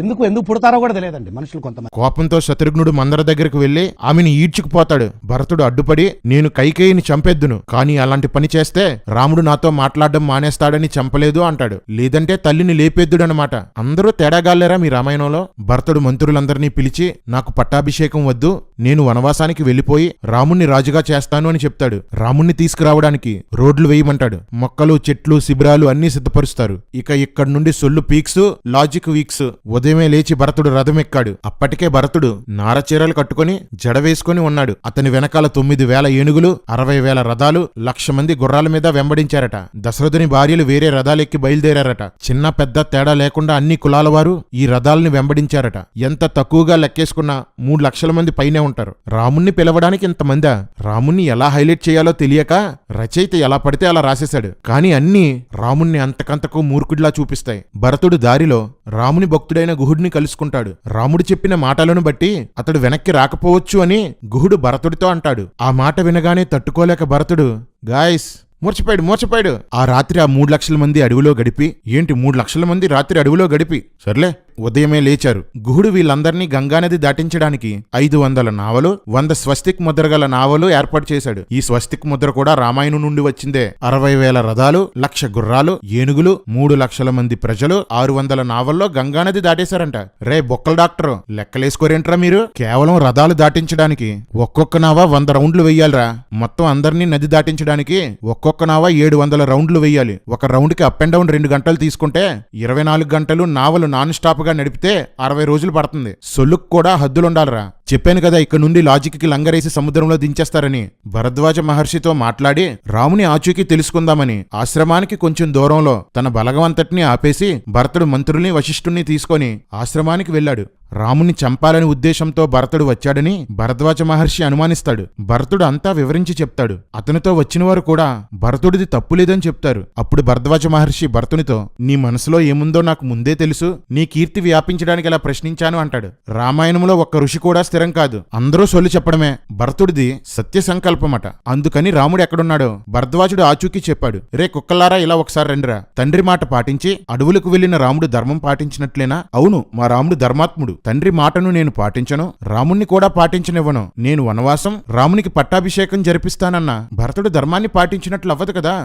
S7: ఎందుకు పుడతారో కూడా తెలియదండి మనుషులు కొంతమంది.
S1: కోపంతో శత్రుఘ్నుడు మందర దగ్గరకు వెళ్లి ఆమెను ఈడ్చుకుపోతాడు. భరతుడు అడ్డుపడి, నేను కైకేయిని చంపేద్దును, కానీ అలాంటి పని చేస్తే రాముడు నాతో మాట్లాడడం మానేస్తాడని చంపలేదు అంటాడు. లేదంటే తల్లిని లేపేద్దుడనమాట. అందరూ తేడాగాలేరా మీ రామాయణంలో? భరతుడు మంత్రులందరినీ పిలిచి, నాకు పట్టాభిషేకం వద్దు, నేను వనవాసానికి వెళ్లిపోయి రాముణ్ణి రాజుగా చేస్తాను అని చెప్తాడు. రాముణ్ణి తీసుకురావడానికి రోడ్లు వేయమంటాడు. మొక్కలు, చెట్లు, శిబిరాలు అన్నీ సిద్ధపరుస్తారు. ఇక ఇక్కడి నుండి సొల్లు పీక్స్, లాజిక్ వీక్స్. ఉదయమే లేచి భరతుడు రథమెక్కాడు. అప్పటికే భరతుడు నారచీరలు కట్టుకుని జడ వేసుకుని ఉన్నాడు. అతని వెనకాల 9,000 ఏనుగులు, 60,000 రథాలు, 1,00,000 మంది గుర్రాల మీద వెంబడించారట. దశరథుని భార్యలు వేరే రథాలెక్కి బయలుదేరారట. చిన్న పెద్ద తేడా లేకుండా అన్ని కులాల వారు ఈ రథాలని వెంబడించారట. ఎంత తక్కువగా లెక్కేసుకున్నా 3 లక్షల మంది పైనే ఉంటారు. రాముణ్ణి పిలవడానికి ఇంతమందా? రాముణ్ణి ఎలా హైలైట్ చేయాలో తెలియక రచయిత ఎలా పడితే అలా రాసేశాడు. కానీ అన్నీ రాముణ్ణి అంతకంతకు మూర్ఖుడిలా చూపిస్తాయి. భరతుడు దారిలో రాముని భక్తుడైన గుహుడిని కలుసుకుంటాడు. రాముడు చెప్పిన మాటలను బట్టి అతడు వెనక్కి రాకపోవచ్చు అని గుహుడు భరతుడితో అంటాడు. ఆ మాట వినగానే తట్టుకోలేక భరతుడు, గాయస్ మూర్చపోయాడు. ఆ రాత్రి ఆ 3 లక్షల మంది అడవిలో గడిపి, ఏంటి 3 లక్షల మంది రాత్రి అడవిలో గడిపి, సర్లే ఉదయమే లేచారు. గుహుడు వీళ్ళందర్నీ గంగానది దాటించడానికి 500 నావలు, 100 స్వస్తిక్ ముద్రగల నావలు ఏర్పాటు చేశాడు. ఈ స్వస్తిక్ ముద్ర కూడా రామాయణం నుండి వచ్చిందే. 60,000 రథాలు, 1,00,000 గుర్రాలు, ఏనుగులు, 3 లక్షల మంది ప్రజలు 600 నావల్లో గంగానది దాటేశారంట. రే బొక్కల డాక్టర్, లెక్కలేసుకోరేంట్రా మీరు? కేవలం రథాలు దాటించడానికి ఒక్కొక్క నావ 100 రౌండ్లు వెయ్యాలిరా. మొత్తం అందరినీ నది దాటించడానికి ఒక్కొక్క నావ 700 రౌండ్లు వెయ్యాలి. ఒక రౌండ్ కి అప్ అండ్ డౌన్ 2 గంటలు తీసుకుంటే 24 గంటలు నావలు నాన్ స్టాప్ గా నడిపితే 60 రోజులు పడుతుంది. సొల్లుకు కూడా హద్దులుండాలరా. చెప్పాను కదా ఇక్కడ నుండి లాజిక్ కి లంగరేసి సముద్రంలో దించేస్తారని. భరద్వాజ మహర్షితో మాట్లాడి రాముని ఆచూకీ తెలుసుకుందామని ఆశ్రమానికి కొంచెం దూరంలో తన బలగవంతటిని ఆపేసి భరతుడు మంత్రుల్ని, వశిష్ఠుణ్ణి తీసుకొని ఆశ్రమానికి వెళ్ళాడు. రాముని చంపాలని ఉద్దేశంతో భరతుడు వచ్చాడని భరద్వాజ మహర్షి అనుమానిస్తాడు. భరతుడు అంతా వివరించి చెప్తాడు. అతనితో వచ్చిన వారు కూడా భరతుడిది తప్పు లేదని చెప్తారు. అప్పుడు భరద్వాజ మహర్షి భరతునితో, నీ మనసులో ఏముందో నాకు ముందే తెలుసు, నీ కీర్తి వ్యాపించడానికి ఇలా ప్రశ్నించాను అంటాడు. రామాయణంలో ఒక్క ఋషి కూడా స్థిరం కాదు, అందరూ సొల్లు చెప్పడమే. భరతుడిది సత్య సంకల్పమట. అందుకని రాముడు ఎక్కడున్నాడో భరద్వాజుడు ఆచూకీ చెప్పాడు. రే కుక్కలారా, ఇలా ఒకసారి రండిరా. తండ్రి మాట పాటించి అడవులకు వెళ్లిన రాముడు ధర్మం పాటించినట్లేనా? అవును, మా రాముడు ధర్మాత్ముడు. తండ్రి మాటను నేను పాటించను, రాముణ్ణి కూడా పాటించనివ్వను. నేను వనవాసం, రామునికి పట్టాభిషేకం జరిపిస్తానన్నా భరతుడు ధర్మాన్ని పాటించినట్లు అవ్వదు కదా.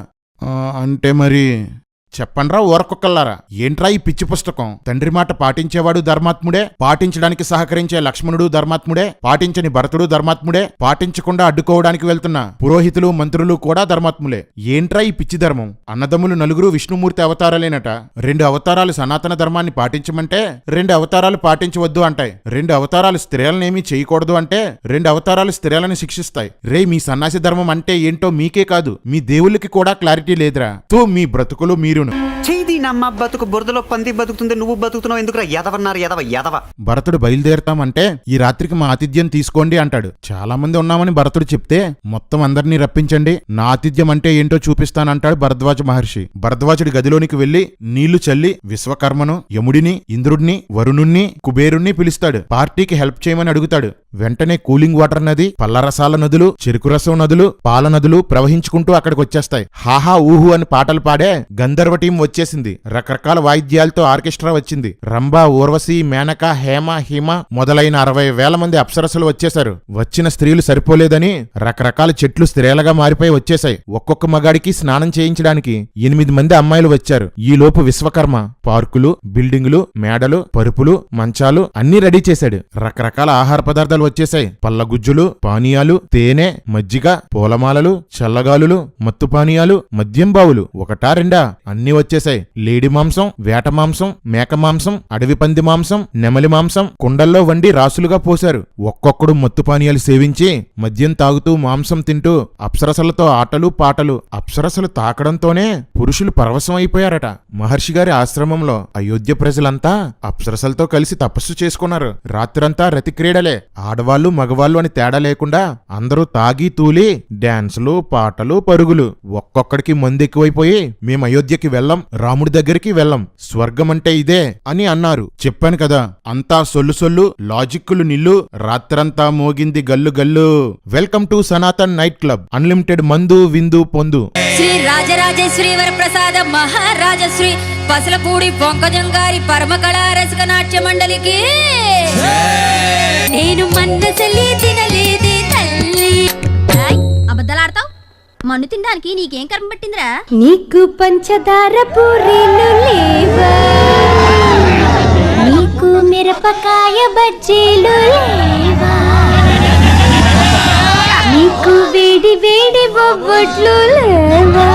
S1: అంటే మరి చెప్పండ్రా ఓరకొక్కల్లారా, ఏంట్రా ఈ పిచ్చి పుస్తకం? తండ్రి మాట పాటించేవాడు ధర్మాత్ముడే, పాటించడానికి సహకరించే లక్ష్మణుడు ధర్మాత్ముడే, పాటించని భరతుడు ధర్మాత్ముడే, పాటించకుండా అడ్డుకోవడానికి వెళ్తున్న పురోహితులు, మంత్రులు కూడా ధర్మాత్ములే. ఏంట్రా ఈ పిచ్చి ధర్మం? అన్నదమ్ములు 4 విష్ణుమూర్తి అవతారాలేనట. 2 అవతారాలు సనాతన ధర్మాన్ని పాటించమంటే 2 అవతారాలు పాటించవద్దు అంటాయి. 2 అవతారాలు స్త్రీలనేమీ చేయకూడదు అంటే 2 అవతారాలు స్త్రీలను శిక్షిస్తాయి. రే, మీ సన్యాసి ధర్మం అంటే ఏంటో మీకే కాదు మీ దేవుళ్ళకి కూడా క్లారిటీ లేదురా. తో మీ బ్రతుకులు మీరు
S7: చేది నమ్మ బతుకు బురదలో పంది బతుకుతుంది, నువ్వు బతుకుతున్నావు ఎందుకురా? ఎదవన్నారు ఎదవ.
S1: భరతుడు బయలుదేరతామంటే ఈ రాత్రికి మా ఆతిథ్యం తీసుకోండి అంటాడు. చాలా మంది ఉన్నామని భరతుడు చెప్తే మొత్తం అందరినీ రప్పించండి, నా ఆతిథ్యం అంటే ఏంటో చూపిస్తానంటాడు భరద్వాజ మహర్షి. భరద్వాజుడి గదిలోనికి వెళ్లి నీళ్లు చల్లి విశ్వకర్మను, యముడిని, ఇంద్రుడిని, వరుణుణ్ణి, కుబేరుణ్ణి పిలుస్తాడు. పార్టీకి హెల్ప్ చేయమని అడుగుతాడు. వెంటనే కూలింగ్ వాటర్ నది, పల్లరసాల నదులు, చెరుకు రసం నదులు, పాల నదులు ప్రవహించుకుంటూ అక్కడికి వచ్చేస్తాయి. హాహా ఊహు అని పాటలు పాడే గంధర్వ టీం వచ్చేసింది. వచ్చింది. రకరకాల వాయిద్యాలతో ఆర్కెస్ట్రా వచ్చింది. రంభ, ఊర్వశి, మేనక, హేమ, హిమ మొదలైన 60,000 మంది అప్సరసలు వచ్చేశారు. వచ్చిన స్త్రీలు సరిపోలేదని రకరకాల చెట్లు స్త్రీలుగా మారిపోయి వచ్చేశాయి. ఒక్కొక్క మగాడికి స్నానం చేయించడానికి 8 మంది అమ్మాయిలు వచ్చారు. ఈలోపు విశ్వకర్మ పార్కులు, బిల్డింగులు, మేడలు, పరుపులు, మంచాలు అన్నీ రెడీ చేశాడు. రకరకాల ఆహార పదార్థాలు వచ్చేశాయి. పళ్ళగుజ్జులు, పానీయాలు, తేనె, మజ్జిగ, పూలమాలలు, చల్లగాలులు, మత్తు పానీయాలు, మద్యం బావులు, ఒకటా రెండా అన్నీ వచ్చేశాయి. లేడి మాంసం, వేట మాంసం, మేక మాంసం, అడవి పంది మాంసం, నెమలి మాంసం కుండల్లో వండి రాసులుగా పోశారు. ఒక్కొక్కడు మత్తు పానీయాలు సేవించి మద్యం తాగుతూ మాంసం తింటూ అప్సరసలతో ఆటలు పాటలు. అప్సరసలు తాకడంతోనే పురుషులు పరవశం అయిపోయారట. మహర్షి గారి ఆశ్రమంలో అయోధ్య ప్రజలంతా అప్సరసలతో కలిసి తపస్సు చేసుకున్నారు. రాత్రంతా రతి క్రీడలే. ఆడవాళ్లు మగవాళ్ళు అని తేడా లేకుండా అందరూ తాగి తూలి డాన్సులు, పాటలు, పరుగులు. ఒక్కొక్కడికి మందు ఎక్కువైపోయి మేము అయోధ్యకి వెళ్ళం, రాముడి దగ్గరికి వెళ్ళం, స్వర్గం అంటే ఇదే అని అన్నారు. చెప్పాను కదా, అంతా సొల్లు సొల్లు, లాజిక్కులు నిల్లు. రాత్రంతా మోగింది గల్లు గల్లు. Welcome to Sanatan night club. Unlimited మందు, విందు, పొందు.
S11: శ్రీ రాజరాజేశ్వరి వరప్రసాద మహారాజశ్రీ పసలపూడి పొంకజంగారి పరమకళా రసిక నాట్య మండలికి నేను మన్నసలి తినలేదే తల్లి. అబద్ధాలాడతావు? మన్ను తినడానికి నీకేం కర్మ పట్టిందిరా? నీకు పంచదార పూరీలు లేవా? నీకు మిరపకాయ బజ్జీలు లేవా? నీకు వేడి వేడి బొబ్బట్లు లేవా?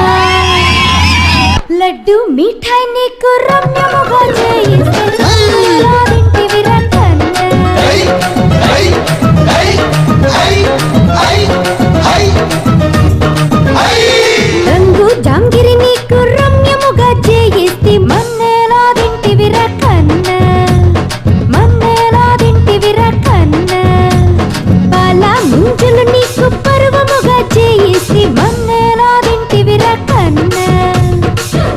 S11: లడ్డు మిఠాయి నీకు రమ్యముగా చేయిస్తే రంగు జాంగిరి నీకు రమ్యముగా చేయిస్తే మన్నేలా తింటివి రకన్న, మన్నేలా తింటివి రకన్న. పాల ముంజలు నీకు పర్వముగా చేయిస్తే మన్నేలా తింటివి రకన్న,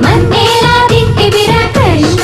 S11: మన్నేలా తింటివి రకన్న.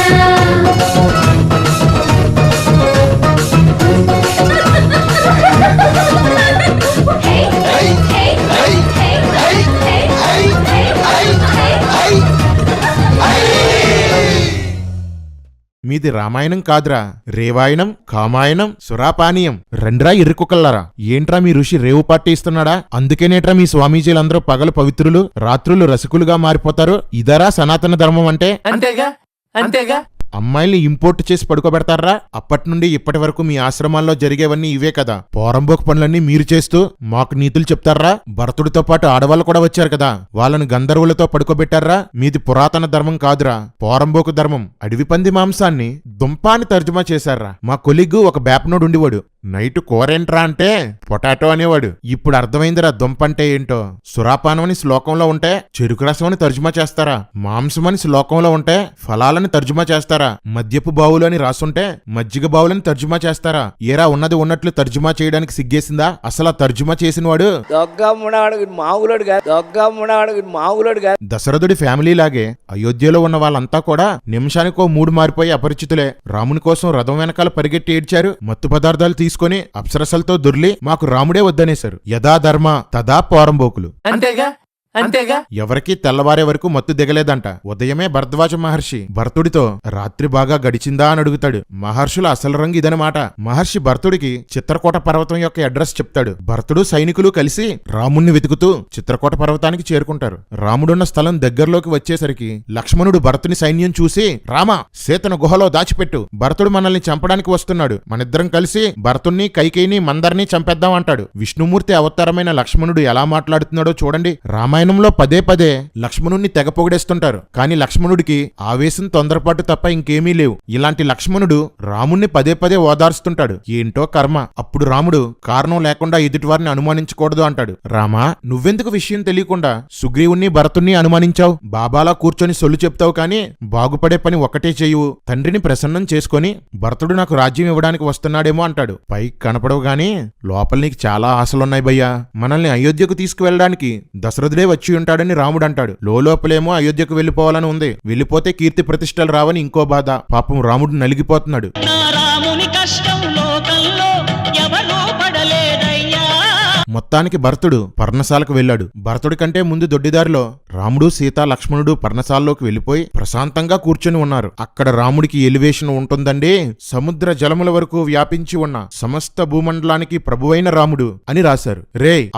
S1: మీది రామాయణం కాదురా, రేవాయణం, కామాయణం, సురాపానీయం. రండ్రా ఇరుకుకల్లారా. ఏంట్రా మీ ఋషి రేవు పార్టీ ఇస్తున్నాడా? అందుకేనేట్రా మీ స్వామీజీలందరూ పగలు పవిత్రులు, రాత్రులు రసికులుగా మారిపోతారు. ఇదరా సనాతన ధర్మం అంటే?
S2: అంతేగా అంతేగా.
S1: అమ్మాయిల్ని ఇంపోర్ట్ చేసి పడుకోబెడతారా? అప్పటి నుండి ఇప్పటి వరకు మీ ఆశ్రమాల్లో జరిగేవన్నీ ఇవే కదా. పోరంబోకు పనులన్నీ మీరు చేస్తూ మాకు నీతులు చెప్తారా? భరతుడితో పాటు ఆడవాళ్ళు కూడా వచ్చారు కదా, వాళ్ళని గంధర్వులతో పడుకోబెట్టారా? మీది పురాతన ధర్మం కాదురా, పోరంబోకు ధర్మం. అడవి పంది మాంసాన్ని దుంపాని తర్జుమా చేశారా. మా కొలిగ్గు ఒక బేపనోడు ఉండివాడు. నైట్ కూరేంట్రా అంటే పొటాటో అనేవాడు. ఇప్పుడు అర్థమైందిరా దుంపంటే ఏంటో. సురాపానం అని శ్లోకంలో ఉంటే చెరుకు రసం అని తర్జుమా చేస్తారా? మాంసం అని శ్లోకంలో ఉంటే ఫలాలని తర్జుమా చేస్తారా? మద్యపు బావులు అని రాసుంటే మజ్జిగ బావులని తర్జుమా చేస్తారా? ఏరా ఉన్నది ఉన్నట్లు తర్జుమా చేయడానికి సిగ్గేసిందా? అసలు తర్జుమా చేసినవాడు దశరథుడి ఫ్యామిలీ లాగే అయోధ్యలో ఉన్న వాళ్ళంతా కూడా నిమిషానికో మూడు మారిపోయి అపరిచితులే. రాముని కోసం రథం వెనకాల పరిగెట్టి ఏడ్చారు. మత్తు పదార్థాలు తీసుకుని అప్సరసలతో దొర్లి మాకు రాముడే వద్దనేశారు. యథా ధర్మ తదా పోరంబోకులు.
S2: అంతేగా అంతేగా.
S1: ఎవరికీ తెల్లవారే వరకు మత్తు దిగలేదంట. ఉదయమే భరద్వాజ మహర్షి భరతుడితో రాత్రి బాగా గడిచిందా అని అడుగుతాడు. మహర్షుల అసలు రంగు ఇదనమాట. మహర్షి భరతుడికి చిత్రకూట పర్వతం యొక్క అడ్రస్ చెప్తాడు. భరతుడు సైనికులు కలిసి రాముణ్ణి వెతుకుతూ చిత్రకూట పర్వతానికి చేరుకుంటారు. రాముడున్న స్థలం దగ్గరలోకి వచ్చేసరికి లక్ష్మణుడు భరతుని సైన్యం చూసి, రామా, సీతను గుహలో దాచిపెట్టు, భరతుడు మనల్ని చంపడానికి వస్తున్నాడు, మనిద్దరం కలిసి భరతుణ్ణి, కైకేయిని, మందర్ని చంపేద్దాం అంటాడు. విష్ణుమూర్తి అవతారమైన లక్ష్మణుడు ఎలా మాట్లాడుతున్నాడో చూడండి. రామాయణంలో పదే పదే లక్ష్మణుడిని తెగ పొగిడేస్తుంటారు. కానీ లక్ష్మణుడికి ఆవేశం, తొందరపాటు తప్ప ఇంకేమీ లేవు. ఇలాంటి లక్ష్మణుడు రాముణ్ణి పదే పదే ఓదార్స్తుంటాడు. ఏంటో కర్మ. అప్పుడు రాముడు కారణం లేకుండా ఎదుటివారిని అనుమానించకూడదు అంటాడు. రామా, నువ్వెందుకు విషయం తెలియకుండా సుగ్రీవుణ్ణి, భరతుణ్ణి అనుమానించావు? బాబాలా కూర్చొని సొల్లు చెప్తావు కానీ బాగుపడే పని ఒక్కటే చెయ్యు. తండ్రిని ప్రసన్నం చేసుకొని భరతుడు నాకు రాజ్యం ఇవ్వడానికి వస్తున్నాడేమో అంటాడు. పైకి కనపడవు గాని లోపల నీకు చాలా ఆశలున్నాయి భయ్యా. మనల్ని అయోధ్యకు తీసుకువెళ్ళడానికి దశరథుడే వచ్చి ఉంటాడని రాముడు అంటాడు. లోపలేమో అయోధ్యకు వెళ్లిపోవాలని ఉంది. వెళ్లిపోతే కీర్తి ప్రతిష్టలు రావని ఇంకో బాధ. పాపం రాముడు నలిగిపోతున్నాడు. మొత్తానికి భరతుడు పర్ణశాలకు వెళ్ళాడు. భరతుడి కంటే ముందు దొడ్డిదారిలో రాముడు, సీత, లక్ష్మణుడు పర్ణశాలలోకి వెళ్లిపోయి ప్రశాంతంగా కూర్చొని ఉన్నారు. అక్కడ రాముడికి ఎలివేషన్ ఉంటుందండి. సముద్ర జలముల వరకు వ్యాపించి ఉన్న సమస్త భూమండలానికి ప్రభువైన రాముడు అని రాశారు.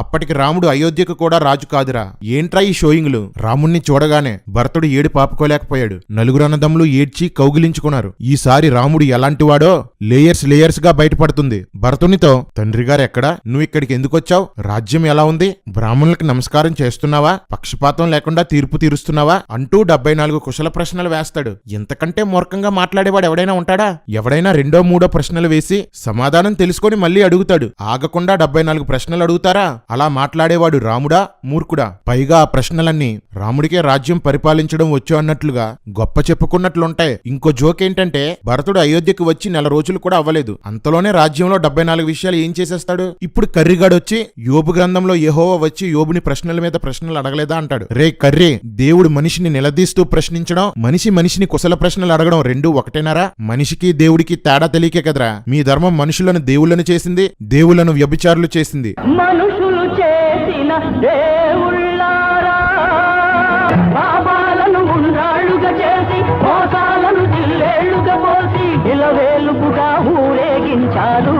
S1: అప్పటికి రాముడు అయోధ్యకు కూడా రాజు కాదురా. ఏంట్రా ఈ షోయింగ్లు? రాముణ్ణి చూడగానే భరతుడు ఏడు పాపుకోలేకపోయాడు. నలుగురు అన్నదమ్ములు ఏడ్చి కౌగిలించుకున్నారు. ఈసారి రాముడు ఎలాంటివాడో లేయర్స్ గా బయటపడుతుంది. భరతునితో, తండ్రి గారు ఎక్కడా? నువ్వు ఇక్కడికి ఎందుకొచ్చావు? రాజ్యం ఎలా ఉంది? బ్రాహ్మణులకు నమస్కారం చేస్తున్నావా? పక్షపాతం లేకుండా తీర్పు తీరుస్తున్నావా? అంటూ 74 కుశల ప్రశ్నలు వేస్తాడు. ఇంతకంటే మూర్ఖంగా మాట్లాడేవాడు ఎవడైనా ఉంటాడా? ఎవడైనా రెండో మూడో ప్రశ్నలు వేసి సమాధానం తెలుసుకొని మళ్ళీ అడుగుతాడు. ఆగకుండా 74 ప్రశ్నలు అడుగుతారా? అలా మాట్లాడేవాడు రాముడా, మూర్ఖుడా? పైగా ఆ ప్రశ్నలన్నీ రాముడికే రాజ్యం పరిపాలించడం వచ్చు అన్నట్లుగా గొప్ప చెప్పుకున్నట్లుంటాయి. ఇంకో జోక్ ఏంటంటే, భరతుడు అయోధ్యకు వచ్చి 1 నెల రోజులు కూడా అవ్వలేదు. అంతలోనే రాజ్యంలో 74 విషయాలు ఏం చేసేస్తాడు? ఇప్పుడు కర్రిగాడొచ్చి యోబు గ్రంథంలో యెహోవా వచ్చి యోబుని ప్రశ్నల మీద ప్రశ్నలు అడగలేదా అంటాడు. కర్రీ, దేవుడు మనిషిని నిలదీస్తూ ప్రశ్నించడం, మనిషిని కుశల ప్రశ్నలు అడగడం రెండూ ఒకటేనారా? మనిషికి దేవుడికి తేడా తెలియకే కదరా మీ ధర్మం మనుషులను దేవుళ్ళను చేసింది, దేవుళ్లను వ్యభిచారులు చేసింది.
S5: మనుషులు చేసిన దేవుళ్ళారా, పాపాలను ఉండ్రాళ్ళుగా చేసి మోసాలను జిల్లేళ్లుగా పోసి ఇలవేలుపుగా ఊరేగించారు.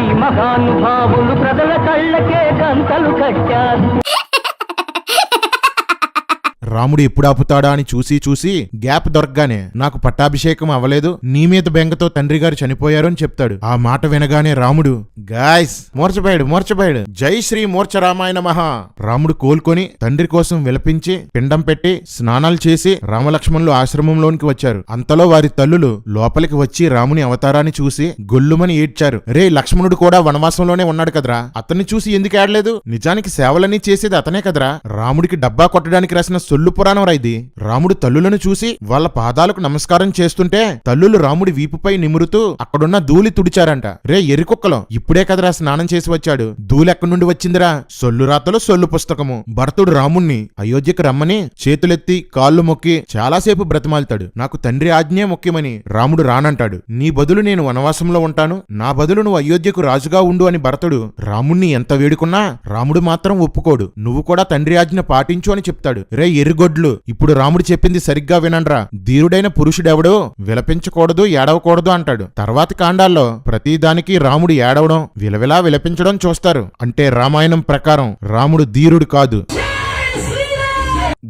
S5: ఈ మహానుభావులు ప్రజల కళ్ళకే గంతలు కట్టారు.
S1: రాముడు ఎప్పుడు ఆపుతాడా అని చూసి గ్యాప్ దొరకగానే, నాకు పట్టాభిషేకం అవ్వలేదు, నీ మీద బెంగతో తండ్రి గారు చనిపోయారు అని చెప్తాడు. ఆ మాట వినగానే రాముడు గాయ్స్ మూర్చపోయాడు. జై శ్రీ మూర్ఛ రామాయణ మహా. రాముడు కోలుకొని తండ్రి కోసం విలపించి పిండం పెట్టి స్నానాలు చేసి రామలక్ష్మణులు ఆశ్రమంలోనికి వచ్చారు. అంతలో వారి తల్లులు లోపలికి వచ్చి రాముని అవతారాన్ని చూసి గొల్లుమని ఏడ్చారు. లక్ష్మణుడు కూడా వనవాసంలోనే ఉన్నాడు కదరా, అతన్ని చూసి ఎందుకు ఏడలేదు? నిజానికి సేవలన్నీ చేసేది అతనే కదరా. రాముడికి డబ్బా కొట్టడానికి రాసిన సొల్లు పురాణం రైది. రాముడు తల్లులను చూసి వాళ్ళ పాదాలకు నమస్కారం చేస్తుంటే తల్లులు రాముడి వీపుపై నిమురుతూ అక్కడున్న ధూళి తుడిచారంట. ఎరికొక్కలో ఇప్పుడే కదరా స్నానం చేసి వచ్చాడు, ధూళి ఎక్కడి నుండి వచ్చిందిరా? సొల్లు రాతలో సొల్లు పుస్తకము. భరతుడు రాముణ్ణి అయోధ్యకు రమ్మని చేతులెత్తి కాళ్ళు మొక్కి చాలాసేపు బ్రతిమాలుతాడు. నాకు తండ్రి ఆజ్ఞే ముఖ్యమని. రాముడు రానంటాడు. నీ బదులు నేను వనవాసంలో ఉంటాను, నా బదులు నువ్వు అయోధ్యకు రాజుగా ఉండు అని భరతుడు రాముణ్ణి ఎంత వేడుకున్నా రాముడు మాత్రం ఒప్పుకోడు. నువ్వు కూడా తండ్రి ఆజ్ఞ పాటించు అని చెప్తాడు. ఎర్రిగొడ్లు, ఇప్పుడు రాముడు చెప్పింది సరిగ్గా వినండ్రా. ధీరుడైన పురుషుడెవడో విలపించకూడదు, ఏడవకూడదు అంటాడు. తర్వాతి కాండాల్లో ప్రతిదానికి రాముడు ఏడవడం, విలవిలా విలపించడం చూస్తారు. అంటే రామాయణం ప్రకారం రాముడు ధీరుడు కాదు,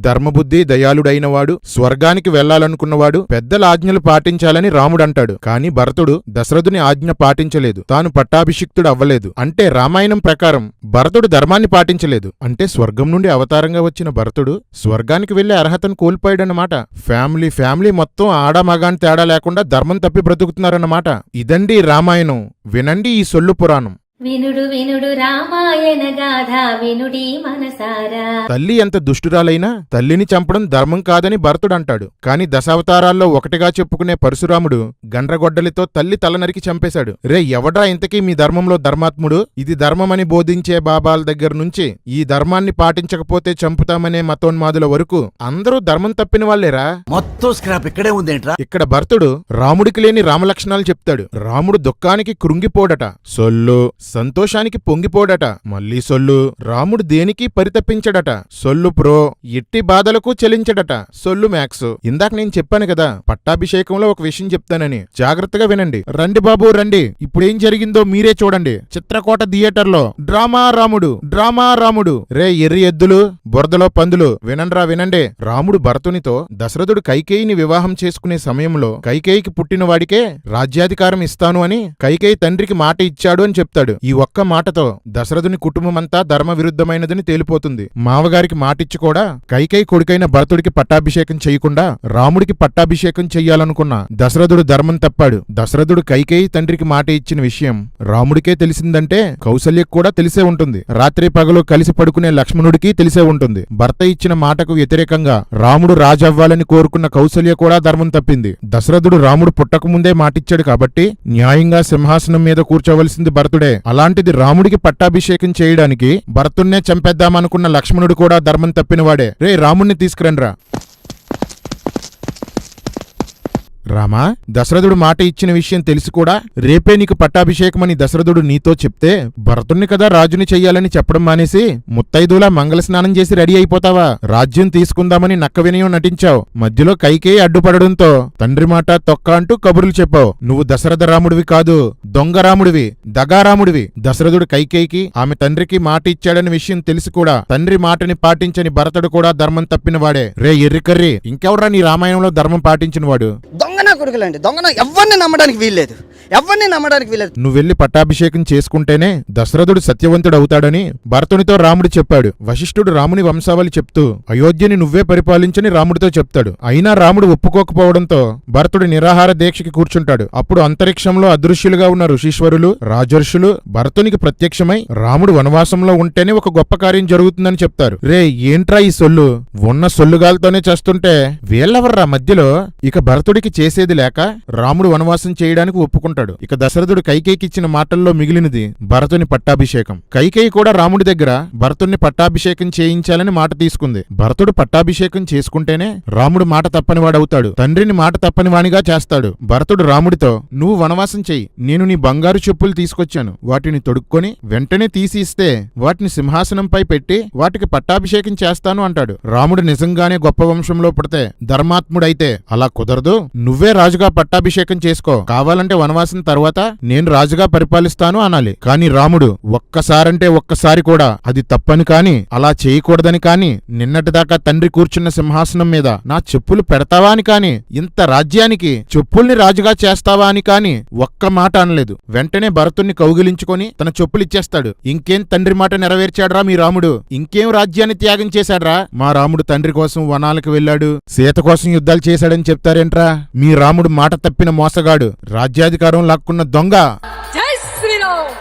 S1: ధర్మబుద్ధి దయాళుడైనవాడు, స్వర్గానికి వెళ్లాలనుకున్నవాడు, పెద్దల ఆజ్ఞలు పాటించాలని రాముడు అంటాడు. కాని భరతుడు దశరథుని ఆజ్ఞ పాటించలేదు, తాను పట్టాభిషిక్తుడు అవ్వలేదు. అంటే రామాయణం ప్రకారం భరతుడు ధర్మాన్ని పాటించలేదు. అంటే స్వర్గం నుండి అవతారంగా వచ్చిన భరతుడు స్వర్గానికి వెళ్లే అర్హతను కోల్పోయాడన్నమాట. ఫ్యామిలీ మొత్తం ఆడామగాని తేడా లేకుండా ధర్మం తప్పి బ్రతుకుతున్నారన్నమాట. ఇదండి రామాయణం. వినండి ఈ సొల్లు పురాణం.
S11: వినుడు వినుడు రామాయణ గాథ వినుడి మనసారా.
S1: తల్లి ఎంత దుష్టురాలైనా తల్లిని చంపడం ధర్మం కాదని భరతుడు అంటాడు. కాని దశావతారాల్లో ఒకటిగా చెప్పుకునే పరశురాముడు గండ్రగొడ్డలితో తల్లి తల నరికి చంపేశాడు. ఎవడ్రా ఇంతకీ మీ ధర్మంలో ధర్మాత్ముడు? ఇది ధర్మమని బోధించే బాబాల దగ్గర నుంచి ఈ ధర్మాన్ని పాటించకపోతే చంపుతామనే మతోన్మాదుల వరకు అందరూ ధర్మం తప్పిన వాళ్లేరా.
S10: మొత్తం స్క్రాప్ ఇక్కడే ఉందేంట్రా?
S1: ఇక్కడ భరతుడు రాముడికి లేని రామలక్షణాలు చెప్తాడు. రాముడు దుఃఖానికి కృంగిపోడట, సొల్లు. సంతోషానికి పొంగిపోడట, మళ్ళీ సొల్లు. రాముడు దేనికి పరితపించడట, సొల్లు ప్రో. ఎట్టి బాధలకు చెలించడట, సొల్లు మ్యాక్స్. ఇందాక నేను చెప్పాను కదా పట్టాభిషేకంలో ఒక విషయం చెప్తానని, జాగ్రత్తగా వినండి. రండి బాబు రండి, ఇప్పుడేం జరిగిందో మీరే చూడండి. చిత్రకోట థియేటర్లో డ్రామా రాముడు. ఎర్రి ఎద్దులు, బురదలో పందులు, వినండి. రాముడు భరతునితో దశరథుడు కైకేయిని వివాహం చేసుకునే సమయంలో కైకేయికి పుట్టిన వాడికే రాజ్యాధికారం ఇస్తాను అని కైకేయి తండ్రికి మాట ఇచ్చాడు అని చెప్తాడు. ఈ ఒక్క మాటతో దశరథుని కుటుంబమంతా ధర్మ విరుద్ధమైనదని తేలిపోతుంది. మావగారికి మాటిచ్చి కూడా కైకేయి కొడుకైన భరతుడికి పట్టాభిషేకం చేయకుండా రాముడికి పట్టాభిషేకం చెయ్యాలనుకున్న దశరథుడు ధర్మం తప్పాడు. దశరథుడు కైకేయి తండ్రికి మాట ఇచ్చిన విషయం రాముడికే తెలిసిందంటే కౌసల్యకు కూడా తెలిసే ఉంటుంది. రాత్రి పగలు కలిసి పడుకునే లక్ష్మణుడికి తెలిసే ఉంటుంది. భర్త ఇచ్చిన మాటకు వ్యతిరేకంగా రాముడు రాజవ్వాలని కోరుకున్న కౌసల్య కూడా ధర్మం తప్పింది. దశరథుడు రాముడు పుట్టకముందే మాటిచ్చాడు కాబట్టి న్యాయంగా సింహాసనం మీద కూర్చోవలసింది భరతుడే. అలాంటిది రాముడికి పట్టాభిషేకం చేయడానికి భరతుణ్ణే చంపేద్దామనుకున్న లక్ష్మణుడు కూడా ధర్మం తప్పినవాడే. రాముణ్ణి తీసుకురండ్రా. రామా, దశరథుడు మాట ఇచ్చిన విషయం తెలిసి కూడా రేపే నీకు పట్టాభిషేకమని దశరథుడు నీతో చెప్తే భరతుణ్ణి కదా రాజుని చెయ్యాలని చెప్పడం మానేసి ముత్తైదులా మంగళ స్నానం చేసి రెడీ అయిపోతావా? రాజ్యం తీసుకుందామని నక్క వినయం నటించావు. మధ్యలో కైకేయి అడ్డుపడడంతో తండ్రి మాట తొక్క అంటూ కబుర్లు చెప్పావు. నువ్వు దశరథ రాముడివి కాదు, దొంగ రాముడివి, దగారాముడివి. దశరథుడు కైకేయికి ఆమె తండ్రికి మాట ఇచ్చాడని విషయం తెలిసి కూడా తండ్రి మాటని పాటించని భరతుడు కూడా ధర్మం తప్పినవాడే. రే ఎర్రికర్రి, ఇంకెవడ్రా నీ రామాయణంలో ధర్మం పాటించినవాడు?
S8: దొంగన కొడుకులండి, దొంగన ఎవరిని నమ్మడానికి వీల్లేదు, ఎవరిని నమ్మడానికి వీల్లేదు.
S1: నువ్వెళ్లి పట్టాభిషేకం చేసుకుంటేనే దశరథుడు సత్యవంతుడవుతాడని భరతునితో రాముడు చెప్పాడు. వశిష్ఠుడు రాముని వంశావళి చెప్తూ అయోధ్యని నువ్వే పరిపాలించని రాముడితో చెప్తాడు. అయినా రాముడు ఒప్పుకోకపోవడంతో భరతుడు నిరాహార దీక్షకి కూర్చుంటాడు. అప్పుడు అంతరిక్షంలో అదృశ్యులుగా ఉన్న ఋషీశ్వరులు, రాజర్షులు భరతునికి ప్రత్యక్షమై రాముడు వనవాసంలో ఉంటేనే ఒక గొప్ప కార్యం జరుగుతుందని చెప్తారు. రే ఏంట్రా ఈ సొల్లు? ఉన్న సొల్లుగాలతోనే చేస్తుంటే వీళ్ళెవర్రా మధ్యలో? ఇక భరతుడికి చేసేది లేక రాముడు వనవాసం చేయడానికి ఒప్పుకుంటాడు. ఇక దశరథుడు కైకేయికిచ్చిన మాటల్లో మిగిలినది భరతుని పట్టాభిషేకం. కైకేయి కూడా రాముడి దగ్గర భరతుణ్ణి పట్టాభిషేకం చేయించాలని మాట తీసుకుంది. భరతుడు పట్టాభిషేకం చేసుకుంటేనే రాముడు మాట తప్పని వాడవుతాడు, తండ్రిని మాట తప్పని వానిగా చేస్తాడు. భరతుడు రాముడితో నువ్వు వనవాసం చెయ్యి, నేను నీ బంగారు చెప్పులు తీసుకొచ్చాను, వాటిని తొడుక్కొని వెంటనే తీసి ఇస్తే వాటిని సింహాసనంపై పెట్టి వాటికి పట్టాభిషేకం చేస్తాను అంటాడు. రాముడు నిజంగానే గొప్ప వంశంలో పుడితే ధర్మాత్ముడైతే అలా కుదరదు, నువ్వే రాజుగా పట్టాభిషేకం చేసుకో, కావాలంటే వనవాసం తర్వాత నేను రాజుగా పరిపాలిస్తాను అనాలి. కాని రాముడు ఒక్కసారంటే ఒక్కసారి కూడా అది తప్పని కాని అలా చేయకూడదని కాని నిన్నటిదాకా తండ్రి కూర్చున్న సింహాసనం మీద నా చెప్పులు పెడతావా అని కాని ఇంత రాజ్యానికి చెప్పుల్ని రాజుగా చేస్తావా అని కాని ఒక్క మాట అనలేదు. వెంటనే భరతుణ్ణి కౌగిలించుకొని తన చెప్పులిచ్చేస్తాడు. ఇంకేం తండ్రి మాట నెరవేర్చాడ్రా మీ రాముడు? ఇంకేం రాజ్యాన్ని త్యాగం చేశాడ్రా? మా రాముడు తండ్రి కోసం వనాలకు వెళ్ళాడు, సీత కోసం యుద్ధాలు చేశాడని చెప్తారేంట్రా? మీ రాముడు మాట తప్పిన మోసగాడు, రాజ్యాధికారం లాక్కున్న దొంగ.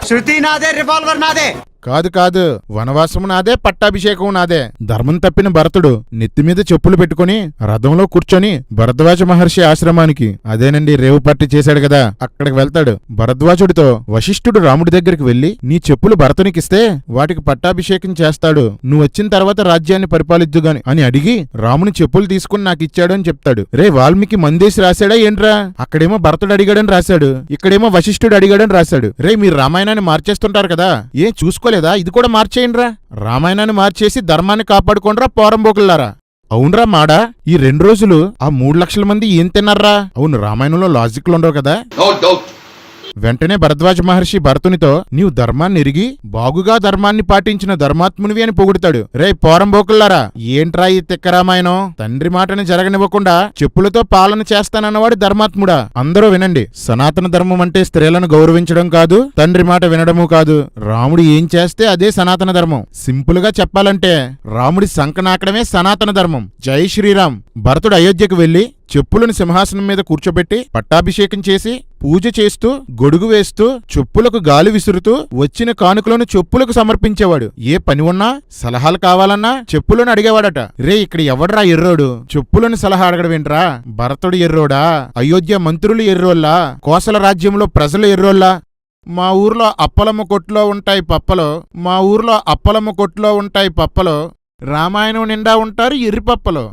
S7: శృతి నాదే, రివాల్వర్ నాదే.
S1: కాదు కాదు, వనవాసము నాదే, పట్టాభిషేకం నాదే. ధర్మం తప్పిన భరతుడు నెత్తిమీద చెప్పులు పెట్టుకుని రథంలో కూర్చొని భరద్వాజ మహర్షి ఆశ్రమానికి, అదేనండి రేవు పట్టి చేశాడు కదా, అక్కడికి వెళ్తాడు. భరద్వాజుడితో వశిష్ఠుడు రాముడి దగ్గరికి వెళ్లి నీ చెప్పులు భరతునికిస్తే వాటికి పట్టాభిషేకం చేస్తాడు, నువ్వు వచ్చిన తర్వాత రాజ్యాన్ని పరిపాలిద్దుగాని అని అడిగి రాముని చెప్పులు తీసుకుని నాకు ఇచ్చాడు అని చెప్తాడు. రే వాల్మీకి మందేసి రాశాడా ఏంట్రా? అక్కడేమో భరతుడు అడిగాడని రాశాడు, ఇక్కడేమో వశిష్ఠుడు అడిగాడని రాశాడు. రే మీరు రామాయణాన్ని మార్చేస్తుంటారు కదా, ఏం చూసుకో లేదా? ఇది కూడా మార్చేయండిరా. రామాయణాన్ని మార్చేసి ధర్మాన్ని కాపాడుకోండిరా పోరంబోకుల్లారా. అవునరా మాడా, ఈ 2 రోజులు ఆ 3 లక్షల మంది ఏం తిన్నారా? అవును, రామాయణంలో లాజిక్లు ఉండవు కదా. వెంటనే భరద్వాజ మహర్షి భరతునితో నీవు ధర్మాన్ని ఎరిగి బాగుగా ధర్మాన్ని పాటించిన ధర్మాత్మునివి అని పొగుడుతాడు. రే పోరంబోకుల్లారా, ఏంట్రా ఈ తిక్క రామాయణం? తండ్రి మాటని జరగనివ్వకుండా చెప్పులతో పాలన చేస్తానన్నవాడు ధర్మాత్ముడా? అందరూ వినండి, సనాతన ధర్మం అంటే స్త్రీలను గౌరవించడం కాదు, తండ్రి మాట వినడము కాదు. రాముడు ఏం చేస్తే అదే సనాతన ధర్మం. సింపుల్ గా చెప్పాలంటే రాముడి సంకనాకడమే సనాతన ధర్మం. జై శ్రీరామ్. భరతుడు అయోధ్యకు వెళ్లి చెప్పులను సింహాసనం మీద కూర్చోబెట్టి పట్టాభిషేకం చేసి పూజ చేస్తూ గొడుగు వేస్తూ చెప్పులకు గాలి విసురుతూ వచ్చిన కానుకలను చెప్పులకు సమర్పించేవాడు. ఏ పని ఉన్నా సలహాలు కావాలన్నా చెప్పులను అడిగేవాడట. రే ఇక్కడ ఎవడ్రా ఎర్రోడు? చెప్పులను సలహా అడగడమేంట్రా? భరతుడు ఎర్రోడా? అయోధ్య మంత్రులు ఎర్రోల్లా? కోసల రాజ్యంలో ప్రజలు ఎర్రోల్లా? మా ఊర్లో అప్పలమ్మ కొట్లో ఉంటాయి పప్పలో, మా ఊర్లో అప్పలమ్మ కొట్లో ఉంటాయి పప్పలో, రామాయణం నిండా ఉంటారు ఎర్రిపప్పలో.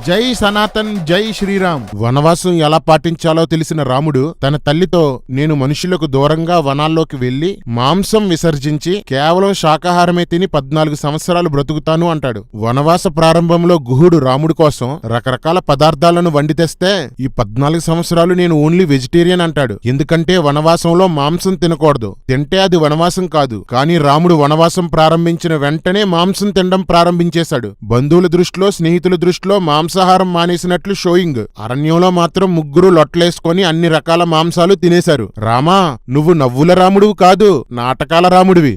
S1: జై సనాతన్, జై శ్రీరామ్. వనవాసం ఎలా పాటించాలో తెలిసిన రాముడు తన తల్లితో నేను మనుషులకు దూరంగా వనాల్లోకి వెళ్లి మాంసం విసర్జించి కేవలం శాకాహారమే తిని 14 సంవత్సరాలు బ్రతుకుతాను అంటాడు. వనవాస ప్రారంభంలో గుహుడు రాముడి కోసం రకరకాల పదార్థాలను వండి తెస్తే ఈ 14 సంవత్సరాలు నేను ఓన్లీ వెజిటేరియన్ అంటాడు. ఎందుకంటే వనవాసంలో మాంసం తినకూడదు, తింటే అది వనవాసం కాదు. కానీ రాముడు వనవాసం ప్రారంభించిన వెంటనే మాంసం తినడం ప్రారంభించేశాడు. బంధువుల దృష్టిలో, స్నేహితుల దృష్టిలో మాంసాహారం మానేసినట్లు షోయింగ్. అరణ్యంలో మాత్రం 3 లొట్లేసుకొని అన్ని రకాల మాంసాలు తినేశారు. రామా, నువ్వు నవ్వుల రాముడివి కాదు, నాటకాల రాముడివి.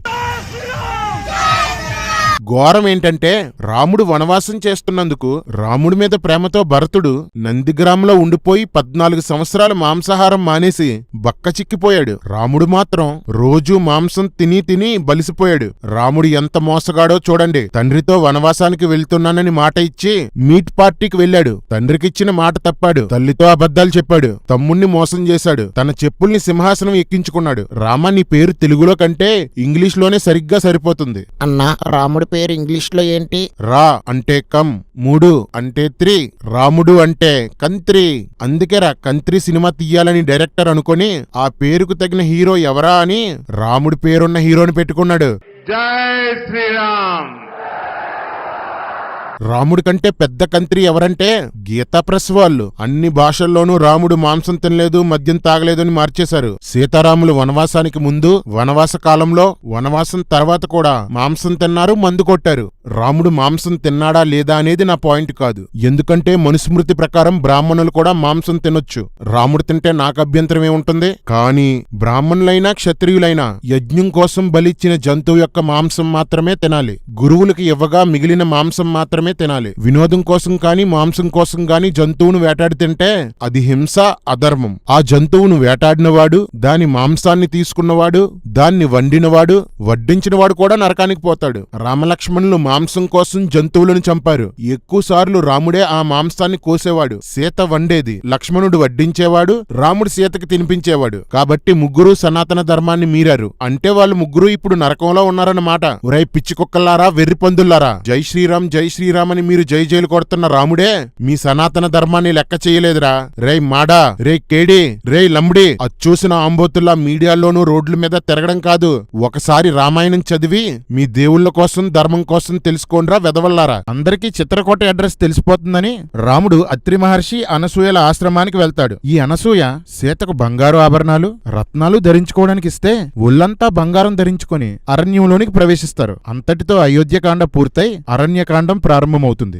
S1: ఘోరం ఏంటంటే రాముడు వనవాసం చేస్తున్నందుకు రాముడి మీద ప్రేమతో భరతుడు నందిగ్రామంలో ఉండిపోయి 14 సంవత్సరాలు మాంసాహారం మానేసి బక్క చిక్కిపోయాడు. రాముడు మాత్రం రోజూ మాంసం తిని తిని బలిసిపోయాడు. రాముడు ఎంత మోసగాడో చూడండి. తండ్రితో వనవాసానికి వెళ్తున్నానని మాట ఇచ్చి మీట్ పార్టీకి వెళ్ళాడు. తండ్రికిచ్చిన మాట తప్పాడు, తల్లితో అబద్ధాలు చెప్పాడు, తమ్ముణ్ణి మోసం చేశాడు, తన చెప్పుల్ని సింహాసనం ఎక్కించుకున్నాడు. రామ, నీ పేరు తెలుగులో కంటే ఇంగ్లీష్ లోనే సరిగ్గా సరిపోతుంది.
S12: అన్నా, రాముడి పేరు ఇంగ్లీష్లో ఏంటి?
S1: రా అంటే కమ్, 3 అంటే 3, రాముడు అంటే కంత్రి. అందుకేరా కంత్రి సినిమా తీయాలని డైరెక్టర్ అనుకొని ఆ పేరుకు తగిన హీరో ఎవరా అని రాముడి పేరున్న హీరోని పెట్టుకున్నాడు.
S3: जय श्री राम।
S1: రాముడి కంటే పెద్ద కంత్రి ఎవరంటే గీతా ప్రెస్ వాళ్ళు. అన్ని భాషల్లోనూ రాముడు మాంసం తినలేదు, మద్యం తాగలేదు అని మార్చేశారు. సీతారాములు వనవాసానికి ముందు, వనవాస కాలంలో, వనవాసం తర్వాత కూడా మాంసం తిన్నారు, మందు కొట్టారు. రాముడు మాంసం తిన్నాడా లేదా అనేది నా పాయింట్ కాదు. ఎందుకంటే మనుస్మృతి ప్రకారం బ్రాహ్మణులు కూడా మాంసం తినొచ్చు. రాముడు తింటే నాకు అభ్యంతరం ఏముంటుంది? కానీ బ్రాహ్మణులైనా క్షత్రియులైనా యజ్ఞం కోసం బలిచ్చిన జంతువు యొక్క మాంసం మాత్రమే తినాలి. గురువులకి ఇవ్వగా మిగిలిన మాంసం మాత్రమే తినాలి. వినోదం కోసం కాని మాంసం కోసం గాని జంతువును వేటాడి తింటే అది హింస, అధర్మం. ఆ జంతువును వేటాడినవాడు, దాని మాంసాన్ని తీసుకున్నవాడు, దాన్ని వండినవాడు, వడ్డించినవాడు కూడా నరకానికి పోతాడు. రామలక్ష్మణులు మాంసం కోసం జంతువులను చంపారు. ఎక్కువ సార్లు రాముడే ఆ మాంసాన్ని కోసేవాడు, సీత వండేది, లక్ష్మణుడు వడ్డించేవాడు, రాముడు సీతకి తినిపించేవాడు. కాబట్టి ముగ్గురు సనాతన ధర్మాన్ని మీరారు. అంటే వాళ్ళు ముగ్గురు ఇప్పుడు నరకంలో ఉన్నారన్నమాట. ఒరై పిచ్చి కుక్కల్లారా, వెర్రి పందుల్లారా, జై శ్రీరామ్ జై శ్రీరామ్ అని మీరు జై జైలు కొడుతున్న రాముడే మీ సనాతన ధర్మాన్ని లెక్క చేయలేదురా. రేయ్ మాడా, రేయ్ కేడి, రేయ్ లంబడి, అచ్చూసిన ఆంబోతుల్లా మీడియాల్లోనూ రోడ్ల మీద తిరగడం కాదు. ఒకసారి రామాయణం చదివి మీ దేవుళ్ళ కోసం, ధర్మం కోసం తెలుసుకోండ్రా వెదవల్లారా. అందరికీ చిత్రకోట అడ్రస్ తెలిసిపోతుందని రాముడు అత్రి మహర్షి అనసూయల ఆశ్రమానికి వెళ్తాడు. ఈ అనసూయ సీతకు బంగారు ఆభరణాలు, రత్నాలు ధరించుకోవడానికి ఇస్తే ఒళ్ళంతా బంగారం ధరించుకొని అరణ్యంలోనికి ప్రవేశిస్తారు. అంతటితో అయోధ్యకాండ పూర్తయి అరణ్యకాండం ప్రారంభమవుతుంది.